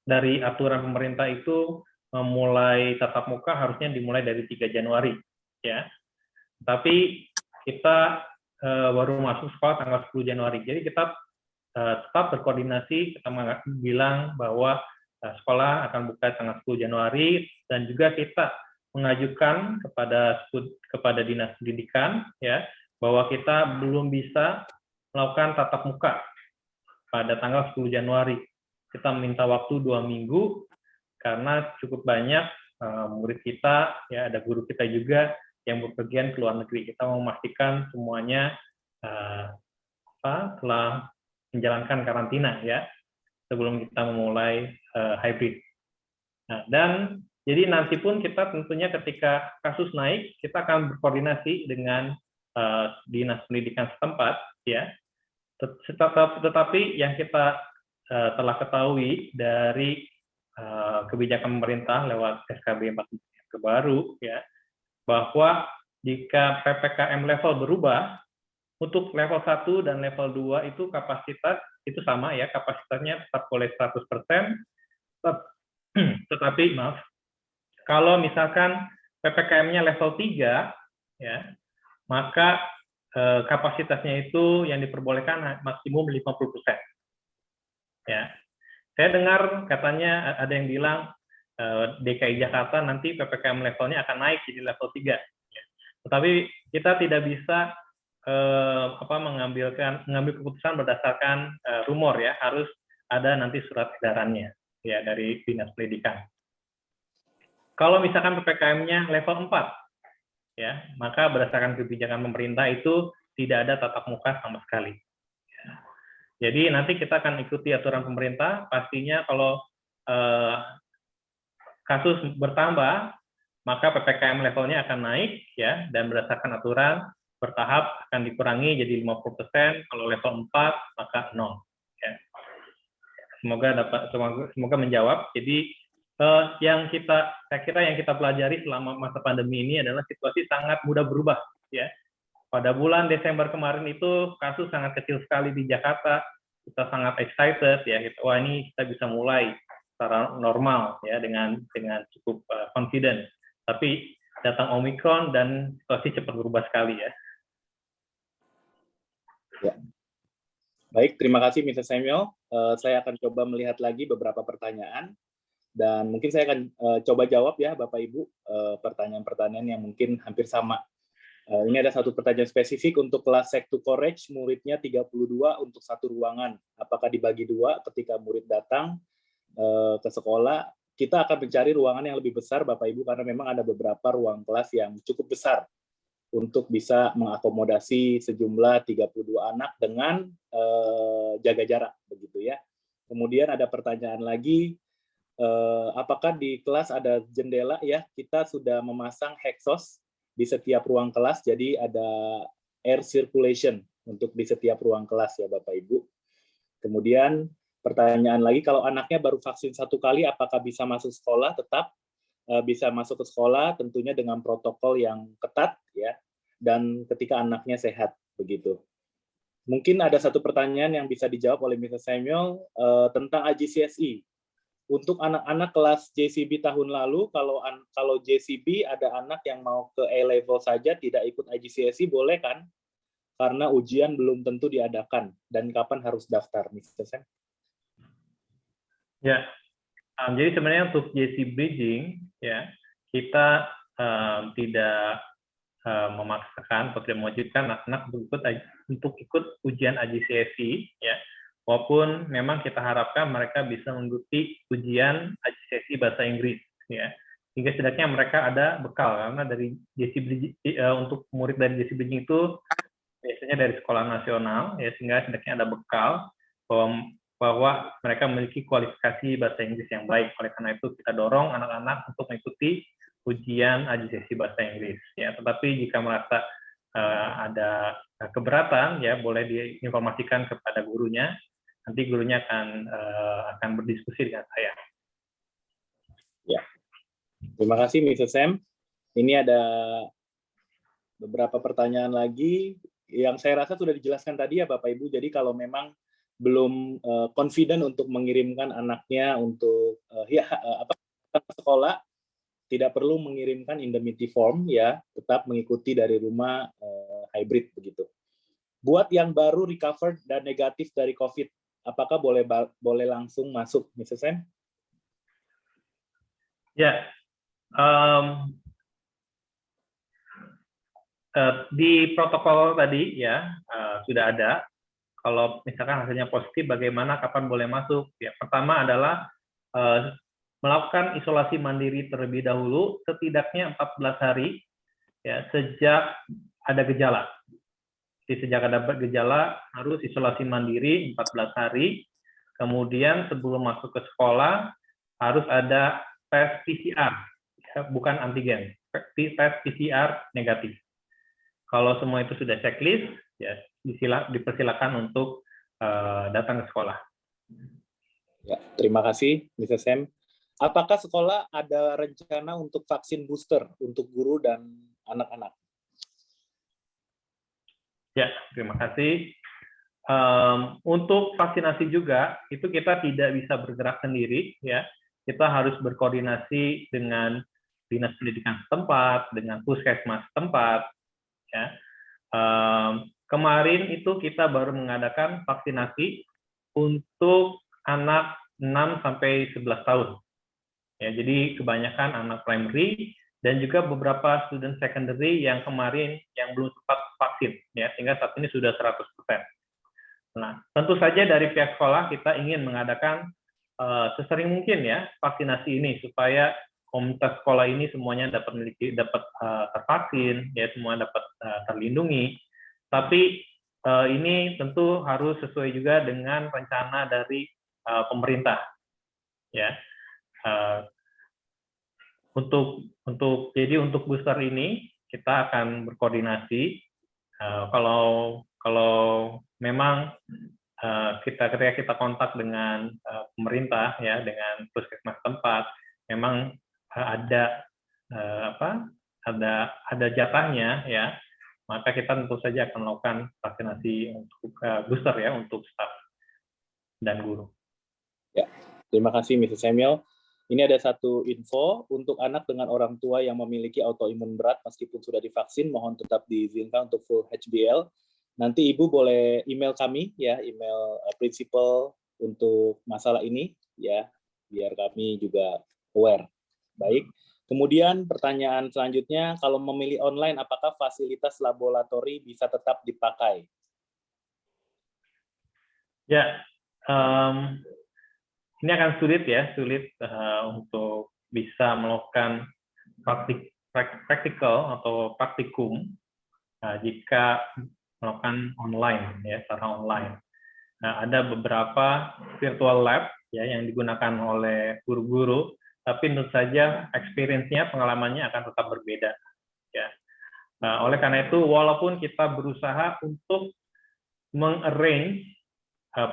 dari aturan pemerintah itu memulai tatap muka harusnya dimulai dari 3 Januari, ya. Tapi kita baru masuk sekolah tanggal 10 Januari. Jadi kita tetap berkoordinasi, kita bilang bahwa sekolah akan buka tanggal 10 Januari, dan juga kita mengajukan kepada dinas pendidikan, ya, bahwa kita belum bisa melakukan tatap muka pada tanggal 10 Januari. Kita meminta waktu 2 minggu karena cukup banyak murid kita, ya, ada guru kita juga yang bepergian ke luar negeri. Kita memastikan semuanya telah menjalankan karantina, ya, sebelum kita memulai hybrid. Nah, dan jadi nanti pun kita tentunya ketika kasus naik, kita akan berkoordinasi dengan dinas pendidikan setempat, ya. Tetapi yang kita telah ketahui dari kebijakan pemerintah lewat SKB 4 yang terbaru, ya, bahwa jika PPKM level berubah, untuk level 1 dan level 2 itu kapasitas itu sama, ya, kapasitasnya tetap boleh 100%, tetapi maaf, kalau misalkan PPKM-nya level 3, ya, maka kapasitasnya itu yang diperbolehkan maksimum 50%. Ya. Saya dengar katanya ada yang bilang DKI Jakarta nanti PPKM levelnya akan naik jadi level 3. Ya. Tetapi kita tidak bisa mengambil keputusan berdasarkan rumor ya, harus ada nanti surat edarannya ya dari Dinas Pendidikan. Kalau misalkan PPKM-nya level 4 ya, maka berdasarkan kebijakan pemerintah itu tidak ada tatap muka sama sekali. Jadi nanti kita akan ikuti aturan pemerintah, pastinya kalau kasus bertambah, maka PPKM levelnya akan naik ya, dan berdasarkan aturan bertahap akan dikurangi jadi 50%, kalau level 4 maka 0 ya. Semoga menjawab. Jadi saya kira yang kita pelajari selama masa pandemi ini adalah situasi sangat mudah berubah ya. Pada bulan Desember kemarin itu kasus sangat kecil sekali di Jakarta, kita sangat excited ya, wah ini kita bisa mulai secara normal ya dengan cukup confident. Tapi datang Omicron dan situasi cepat berubah sekali ya. Ya. Baik, terima kasih Mr. Samuel. Saya akan coba melihat lagi beberapa pertanyaan dan mungkin saya akan coba jawab ya Bapak Ibu pertanyaan-pertanyaan yang mungkin hampir sama. Ini ada satu pertanyaan spesifik untuk kelas Sek to Courage, muridnya 32 untuk satu ruangan. Apakah dibagi dua ketika murid datang ke sekolah? Kita akan mencari ruangan yang lebih besar Bapak Ibu karena memang ada beberapa ruang kelas yang cukup besar untuk bisa mengakomodasi sejumlah 32 anak dengan jaga jarak begitu ya. Kemudian ada pertanyaan lagi, apakah di kelas ada jendela ya? Kita sudah memasang hexos di setiap ruang kelas, jadi ada air circulation untuk di setiap ruang kelas ya Bapak Ibu. Kemudian pertanyaan lagi, kalau anaknya baru vaksin 1 kali, apakah bisa masuk sekolah? Tetap bisa masuk ke sekolah, tentunya dengan protokol yang ketat ya, dan ketika anaknya sehat begitu. Mungkin ada satu pertanyaan yang bisa dijawab oleh Mr. Samuel tentang AJCSI. Untuk anak-anak kelas JCB tahun lalu, kalau JCB ada anak yang mau ke A-level saja tidak ikut AJCSI, boleh kan? Karena ujian belum tentu diadakan. Dan kapan harus daftar, Mr. Sam? Ya, jadi sebenarnya untuk JC Bridging, ya kita tidak memaksakan atau tidak mewajibkan anak-anak untuk ikut ujian AJCSI, ya. Walaupun memang kita harapkan mereka bisa mengikuti ujian AJCSI bahasa Inggris, ya. Hingga setidaknya mereka ada bekal, karena dari JC Bridging, untuk murid dari JC Bridging itu biasanya dari sekolah nasional, ya, sehingga setidaknya ada bekal bahwa mereka memiliki kualifikasi bahasa Inggris yang baik. Oleh karena itu kita dorong anak-anak untuk mengikuti ujian AJCSI bahasa Inggris. Ya, tetapi jika merasa ada keberatan, ya boleh diinformasikan kepada gurunya. Nanti gurunya akan berdiskusi dengan saya. Ya, terima kasih Mr. Sam. Ini ada beberapa pertanyaan lagi yang saya rasa sudah dijelaskan tadi ya Bapak Ibu. Jadi kalau memang belum confident untuk mengirimkan anaknya untuk sekolah, tidak perlu mengirimkan indemnity form ya, tetap mengikuti dari rumah hybrid begitu. Buat yang baru recovered dan negatif dari COVID, apakah boleh langsung masuk, Mr. Sam? Ya, di protokol tadi ya sudah ada. Kalau misalkan hasilnya positif, bagaimana, kapan boleh masuk? Ya, pertama adalah melakukan isolasi mandiri terlebih dahulu, setidaknya 14 hari ya, sejak ada gejala. Jadi sejak ada gejala harus isolasi mandiri 14 hari. Kemudian sebelum masuk ke sekolah harus ada tes PCR, ya, bukan antigen, tes PCR negatif. Kalau semua itu sudah checklist, ya dipersilakan untuk datang ke sekolah. Ya, terima kasih, Mr. Sam. Apakah sekolah ada rencana untuk vaksin booster untuk guru dan anak-anak? Ya, terima kasih. Untuk vaksinasi juga, itu kita tidak bisa bergerak sendiri, ya. Kita harus berkoordinasi dengan Dinas Pendidikan setempat, dengan puskesmas setempat, ya. Kemarin itu kita baru mengadakan vaksinasi untuk anak 6 sampai 11 tahun. Ya, jadi kebanyakan anak primary dan juga beberapa student secondary yang kemarin yang belum sempat vaksin, ya, sehingga saat ini sudah 100%. Nah, tentu saja dari pihak sekolah kita ingin mengadakan sesering mungkin ya vaksinasi ini supaya komunitas sekolah ini semuanya dapat tervaksin, ya, semua dapat terlindungi. Tapi ini tentu harus sesuai juga dengan rencana dari pemerintah, ya. Jadi untuk booster ini kita akan berkoordinasi kalau memang ketika kita kontak dengan pemerintah, ya, dengan puskesmas tempat, memang ada ada jatahnya, ya, maka kita tentu saja akan melakukan vaksinasi untuk booster, ya, untuk staf dan guru. Ya, terima kasih Mr. Samuel. Ini ada satu info untuk anak dengan orang tua yang memiliki autoimun berat meskipun sudah divaksin, mohon tetap diizinkan untuk full HBL. Nanti Ibu boleh email kami, ya, email prinsipal untuk masalah ini, ya, biar kami juga aware. Baik. Kemudian pertanyaan selanjutnya, kalau memilih online, apakah fasilitas laboratori bisa tetap dipakai? Ya, ini akan sulit untuk bisa melakukan praktikal atau praktikum jika melakukan online, ya, secara online. Nah, ada beberapa virtual lab, ya, yang digunakan oleh guru-guru, tapi tentu saja experience-nya, pengalamannya akan tetap berbeda, ya. Oleh karena itu, walaupun kita berusaha untuk mengarrange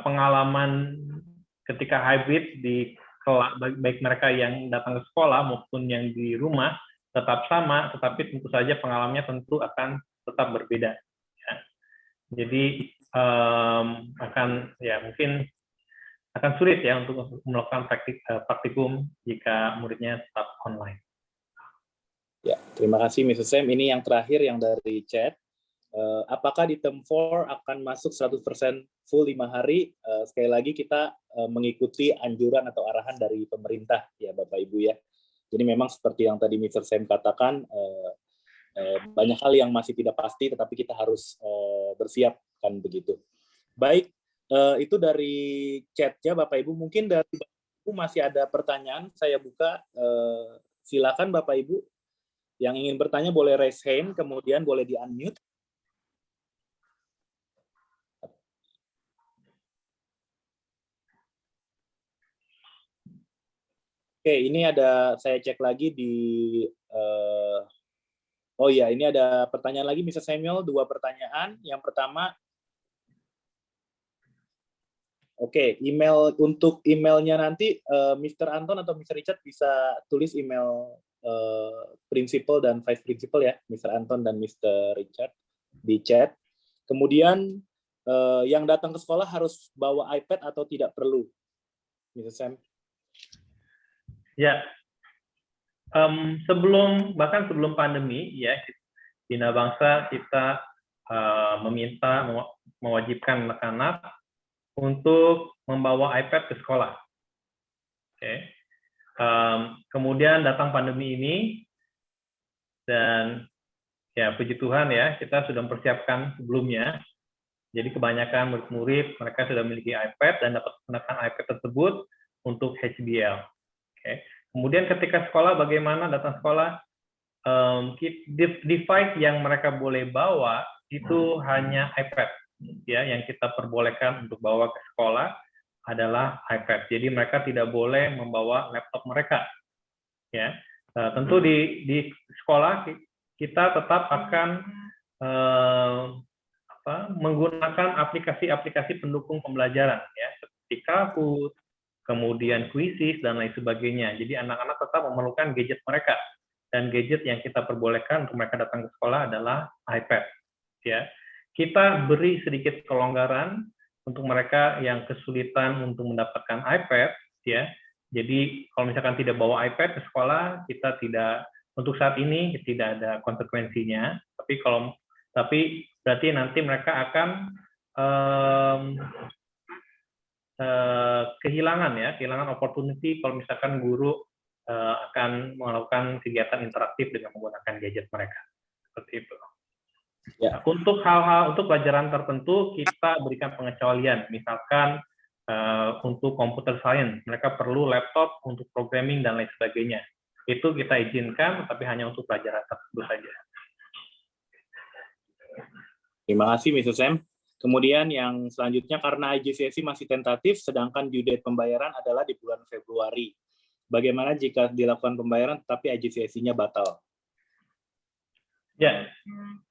pengalaman ketika hybrid baik mereka yang datang ke sekolah maupun yang di rumah tetap sama, tetapi tentu saja pengalamannya tentu akan tetap berbeda. Ya. Jadi mungkin akan sulit, ya, untuk melakukan praktikum jika muridnya tetap online. Ya, terima kasih Mr. Sam. Ini yang terakhir yang dari chat. Apakah di term 4 akan masuk 100% full 5 hari? Sekali lagi kita mengikuti anjuran atau arahan dari pemerintah, ya Bapak Ibu, ya. Jadi memang seperti yang tadi Mr. Sam katakan, banyak hal yang masih tidak pasti, tetapi kita harus bersiap, kan begitu. Baik, itu dari chatnya Bapak Ibu. Mungkin dari Bapak Ibu masih ada pertanyaan, saya buka. Silakan Bapak Ibu. Yang ingin bertanya boleh raise hand, kemudian boleh di-unmute. Oke, ini saya cek lagi di, oh ya, ini ada pertanyaan lagi, Mr. Samuel, 2 pertanyaan. Yang pertama, oke, untuk emailnya nanti, Mr. Anton atau Mr. Richard bisa tulis email principal dan vice principal, ya, Mr. Anton dan Mr. Richard di chat. Kemudian yang datang ke sekolah harus bawa iPad atau tidak perlu, Mr. Sam? Ya, bahkan sebelum pandemi, ya, Bina Bangsa kita mewajibkan anak-anak untuk membawa iPad ke sekolah. Oke. Kemudian datang pandemi ini dan, ya, puji Tuhan, ya, kita sudah mempersiapkan sebelumnya. Jadi kebanyakan murid-murid mereka sudah memiliki iPad dan dapat menggunakan iPad tersebut untuk HBL. Okay. Kemudian ketika sekolah, bagaimana datang sekolah? Device yang mereka boleh bawa itu hanya iPad, ya, yang kita perbolehkan untuk bawa ke sekolah adalah iPad. Jadi mereka tidak boleh membawa laptop mereka, ya. Tentu di sekolah kita tetap akan menggunakan aplikasi-aplikasi pendukung pembelajaran, ya, seperti Kahoot, kemudian Quizzes dan lain sebagainya. Jadi anak-anak tetap memerlukan gadget mereka, dan gadget yang kita perbolehkan untuk mereka datang ke sekolah adalah iPad, ya. Kita beri sedikit kelonggaran untuk mereka yang kesulitan untuk mendapatkan iPad, ya. Jadi kalau misalkan tidak bawa iPad ke sekolah, kita tidak, untuk saat ini tidak ada konsekuensinya. Tapi berarti nanti mereka akan kehilangan opportunity kalau misalkan guru akan melakukan kegiatan interaktif dengan menggunakan gadget mereka. Seperti itu. Ya. Untuk hal-hal untuk pelajaran tertentu kita berikan pengecualian, misalkan untuk computer science mereka perlu laptop untuk programming dan lain sebagainya. Itu kita izinkan, tapi hanya untuk pelajaran tertentu saja. Terima kasih, Mr. Sam. Kemudian yang selanjutnya, karena IGCSE masih tentatif, sedangkan due date pembayaran adalah di bulan Februari. Bagaimana jika dilakukan pembayaran tetapi IGCSE-nya batal? Ya,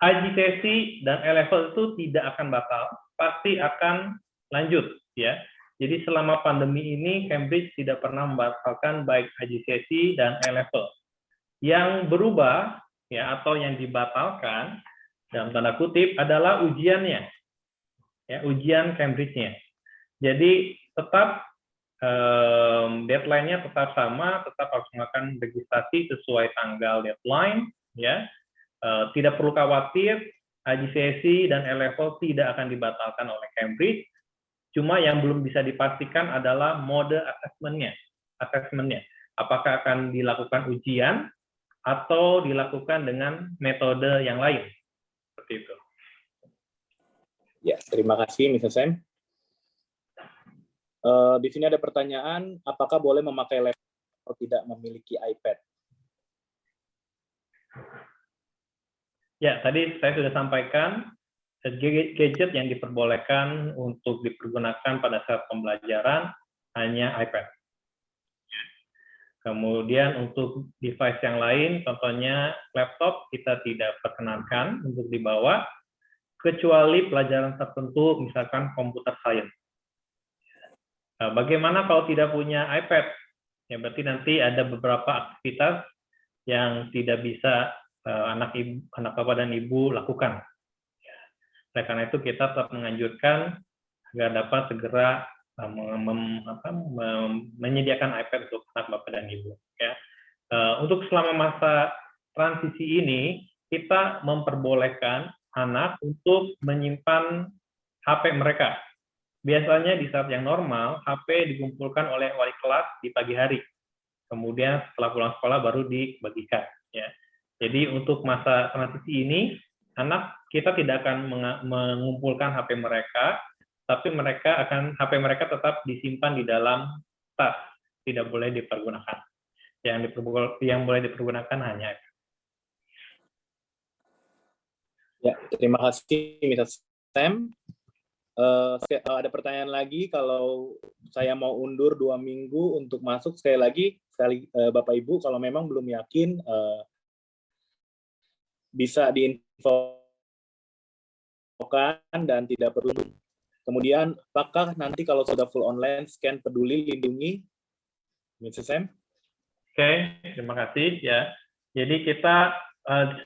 IGCSE dan A-level itu tidak akan batal, pasti akan lanjut, ya. Jadi selama pandemi ini Cambridge tidak pernah membatalkan baik IGCSE dan A-level. Yang berubah, ya, atau yang dibatalkan dalam tanda kutip adalah ujiannya, ya, ujian Cambridge-nya. Jadi tetap deadline-nya tetap sama, tetap harus melakukan registrasi sesuai tanggal deadline, ya. Tidak perlu khawatir, IGCSE dan A-level tidak akan dibatalkan oleh Cambridge. Cuma yang belum bisa dipastikan adalah mode asesmennya. Apakah akan dilakukan ujian atau dilakukan dengan metode yang lain. Seperti itu. Ya, terima kasih, Mr. Sam. Di sini ada pertanyaan, apakah boleh memakai laptop atau tidak memiliki iPad? Ya, tadi saya sudah sampaikan, gadget yang diperbolehkan untuk dipergunakan pada saat pembelajaran hanya iPad. Kemudian untuk device yang lain, contohnya laptop, kita tidak perkenankan untuk dibawa, kecuali pelajaran tertentu, misalkan computer science. Bagaimana kalau tidak punya iPad? Ya, berarti nanti ada beberapa aktivitas yang tidak bisa anak bapak dan ibu lakukan. Oleh karena itu kita tetap menganjurkan agar dapat segera menyediakan iPad untuk anak bapak dan ibu. Ya. Untuk selama masa transisi ini kita memperbolehkan anak untuk menyimpan HP mereka. Biasanya di saat yang normal HP dikumpulkan oleh wali kelas di pagi hari. Kemudian setelah pulang sekolah baru dibagikan. Ya. Jadi untuk masa transisi ini, anak kita tidak akan mengumpulkan HP mereka, tapi HP mereka tetap disimpan di dalam tas, tidak boleh dipergunakan. Yang boleh dipergunakan hanya. Ya, terima kasih, Mr. Sam. Ada pertanyaan lagi, kalau saya mau undur 2 minggu untuk masuk, sekali lagi, Bapak Ibu, kalau memang belum yakin, bisa diinfokan dan tidak perlu. Kemudian, apakah nanti kalau sudah full online, scan Peduli Lindungi, Mr. Sam? Oke, terima kasih. Ya, jadi kita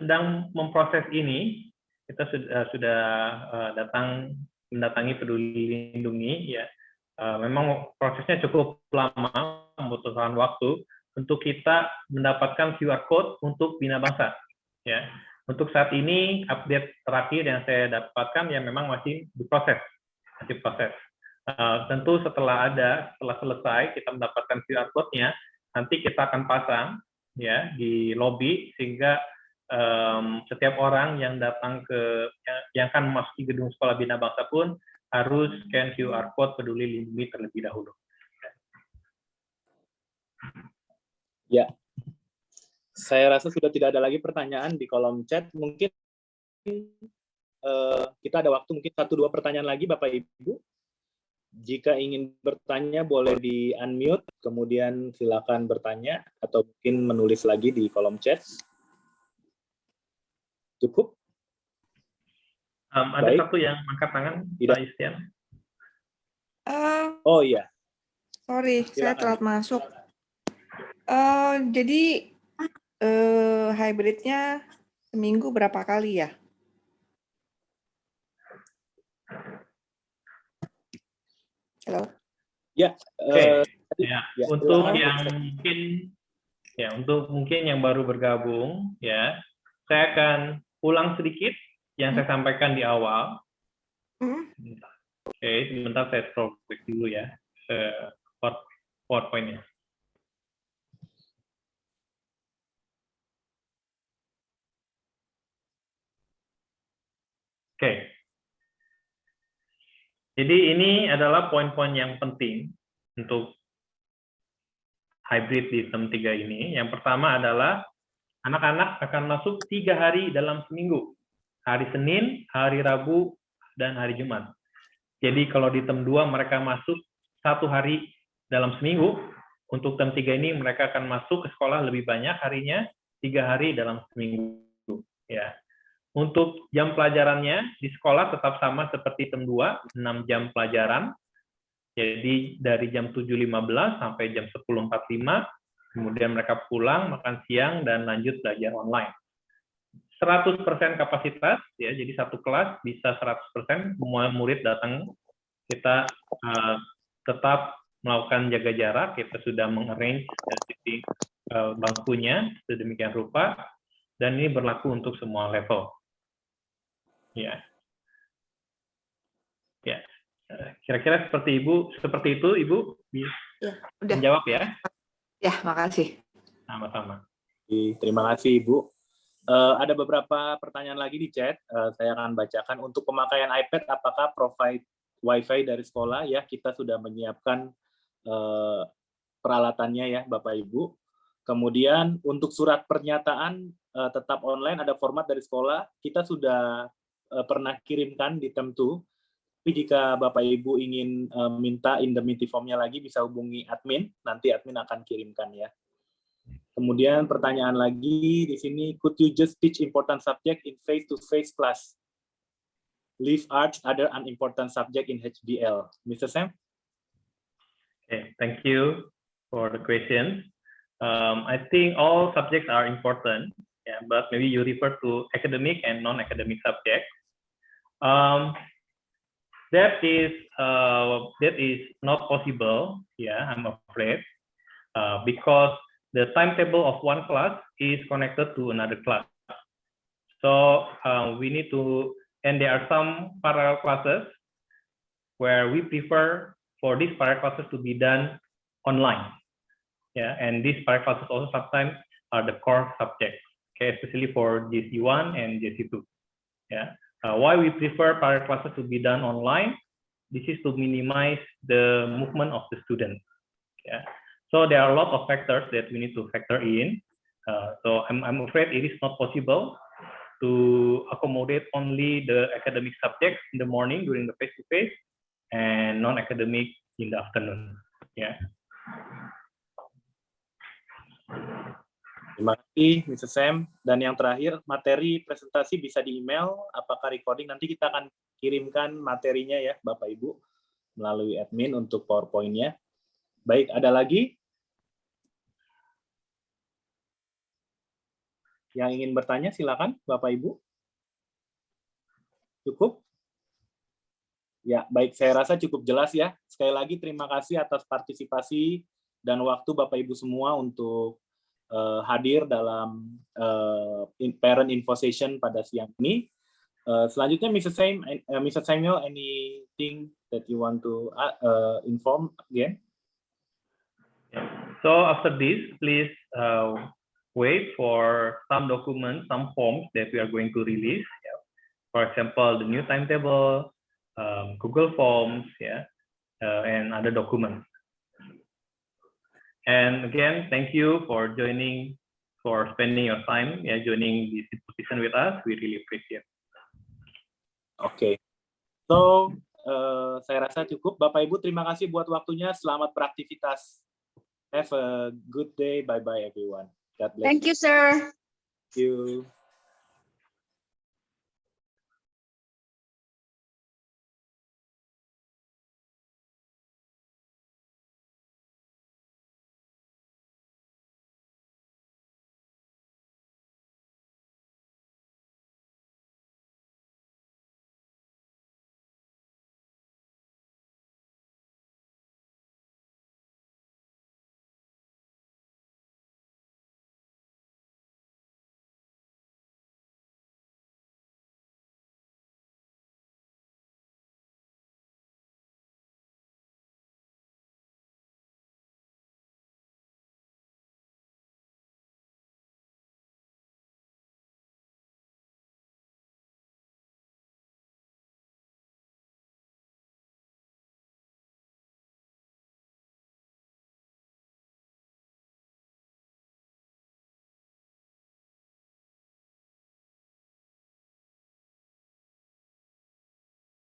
sedang memproses ini. Kita sudah mendatangi Peduli Lindungi. Ya, memang prosesnya cukup lama, membutuhkan waktu untuk kita mendapatkan QR code untuk Bina Bangsa. Ya, untuk saat ini update terakhir yang saya dapatkan ya memang masih diproses. Tentu setelah selesai kita mendapatkan QR code-nya, nanti kita akan pasang ya di lobby sehingga setiap orang yang datang yang akan memasuki gedung sekolah Bina Bangsa pun harus scan QR code Peduli Lindungi terlebih dahulu. Ya, saya rasa sudah tidak ada lagi pertanyaan di kolom chat. Mungkin kita ada waktu mungkin 1-2 pertanyaan lagi, Bapak Ibu. Jika ingin bertanya boleh di unmute, kemudian silakan bertanya atau mungkin menulis lagi di kolom chat. Cukup? Ada satu yang angkat tangan, Pak Yustian. Oh iya. Sorry, silakan. Saya telat masuk. Jadi hybridnya seminggu berapa kali ya? Halo. Ya. Untuk yang mungkin yang baru bergabung, ya, saya akan ulang sedikit yang saya sampaikan di awal. Hmm. Oke, sebentar saya scroll back dulu ya ke PowerPoint-nya. Oke. Jadi ini adalah poin-poin yang penting untuk hybrid di term 3 ini. Yang pertama adalah anak-anak akan masuk 3 hari dalam seminggu. Hari Senin, hari Rabu, dan hari Jumat. Jadi kalau di term 2 mereka masuk 1 hari dalam seminggu, untuk term 3 ini mereka akan masuk ke sekolah lebih banyak harinya, 3 hari dalam seminggu. Ya. Untuk jam pelajarannya di sekolah tetap sama seperti term 2, 6 jam pelajaran. Jadi dari jam 7.15 sampai jam 10.45, kemudian mereka pulang, makan siang, dan lanjut belajar online. 100% kapasitas, ya, jadi satu kelas bisa 100%, semua murid datang, kita tetap melakukan jaga jarak, kita sudah mengarrange titik bangkunya sedemikian rupa, dan ini berlaku untuk semua level. Ya, ya. Kira-kira seperti itu, Ibu, Ya, udah. menjawab ya? Ya, makasih. Sama-sama. Terima kasih, Ibu. Ada beberapa pertanyaan lagi di chat. Saya akan bacakan. Untuk pemakaian iPad, apakah provide Wi-Fi dari sekolah? Ya, kita sudah menyiapkan peralatannya ya, Bapak Ibu. Kemudian untuk surat pernyataan tetap online, ada format dari sekolah. Kita sudah pernah kirimkan di term 2. Tapi jika Bapak Ibu ingin minta indemnity form-nya lagi, bisa hubungi admin. Nanti admin akan kirimkan ya. Kemudian pertanyaan lagi di sini, could you just teach important subject in face-to-face class? Leave arts, other unimportant subject in HBL. Mr. Sam? Okay, thank you for the questions. I think all subjects are important, yeah, but maybe you refer to academic and non-academic subjects. That is not possible, yeah, I'm afraid, because the timetable of one class is connected to another class. So we need to, and there are some parallel classes where we prefer for these parallel classes to be done online. Yeah, and these parallel classes also sometimes are the core subjects, okay, especially for JC1 and JC2. Yeah, why we prefer parallel classes to be done online? This is to minimize the movement of the students. Yeah. So there are a lot of factors that we need to factor in. So I'm afraid it is not possible to accommodate only the academic subjects in the morning during the face-to-face and non-academic in the afternoon. Yeah. Terima kasih, Mr. Sam. Dan yang terakhir, materi presentasi bisa di email. Apakah recording? Nanti kita akan kirimkan materinya ya, Bapak Ibu, melalui admin untuk PowerPoint-nya. Baik, ada lagi yang ingin bertanya? Silakan, Bapak Ibu. Cukup? Ya, baik. Saya rasa cukup jelas ya. Sekali lagi terima kasih atas partisipasi dan waktu Bapak Ibu semua untuk hadir dalam Parent Info Session pada siang ini. Selanjutnya, Mr. Samuel, anything that you want to inform again? So after this, please wait for some documents, some forms that we are going to release. Yeah. For example, the new timetable, Google Forms, yeah, and other documents. And again, thank you for joining, for spending your time, yeah, joining this discussion with us. We really appreciate. Oke. So, saya rasa cukup. Bapak Ibu, terima kasih buat waktunya. Selamat beraktivitas. Have a good day. Bye-bye, everyone. God bless. Thank you, sir. Thank you.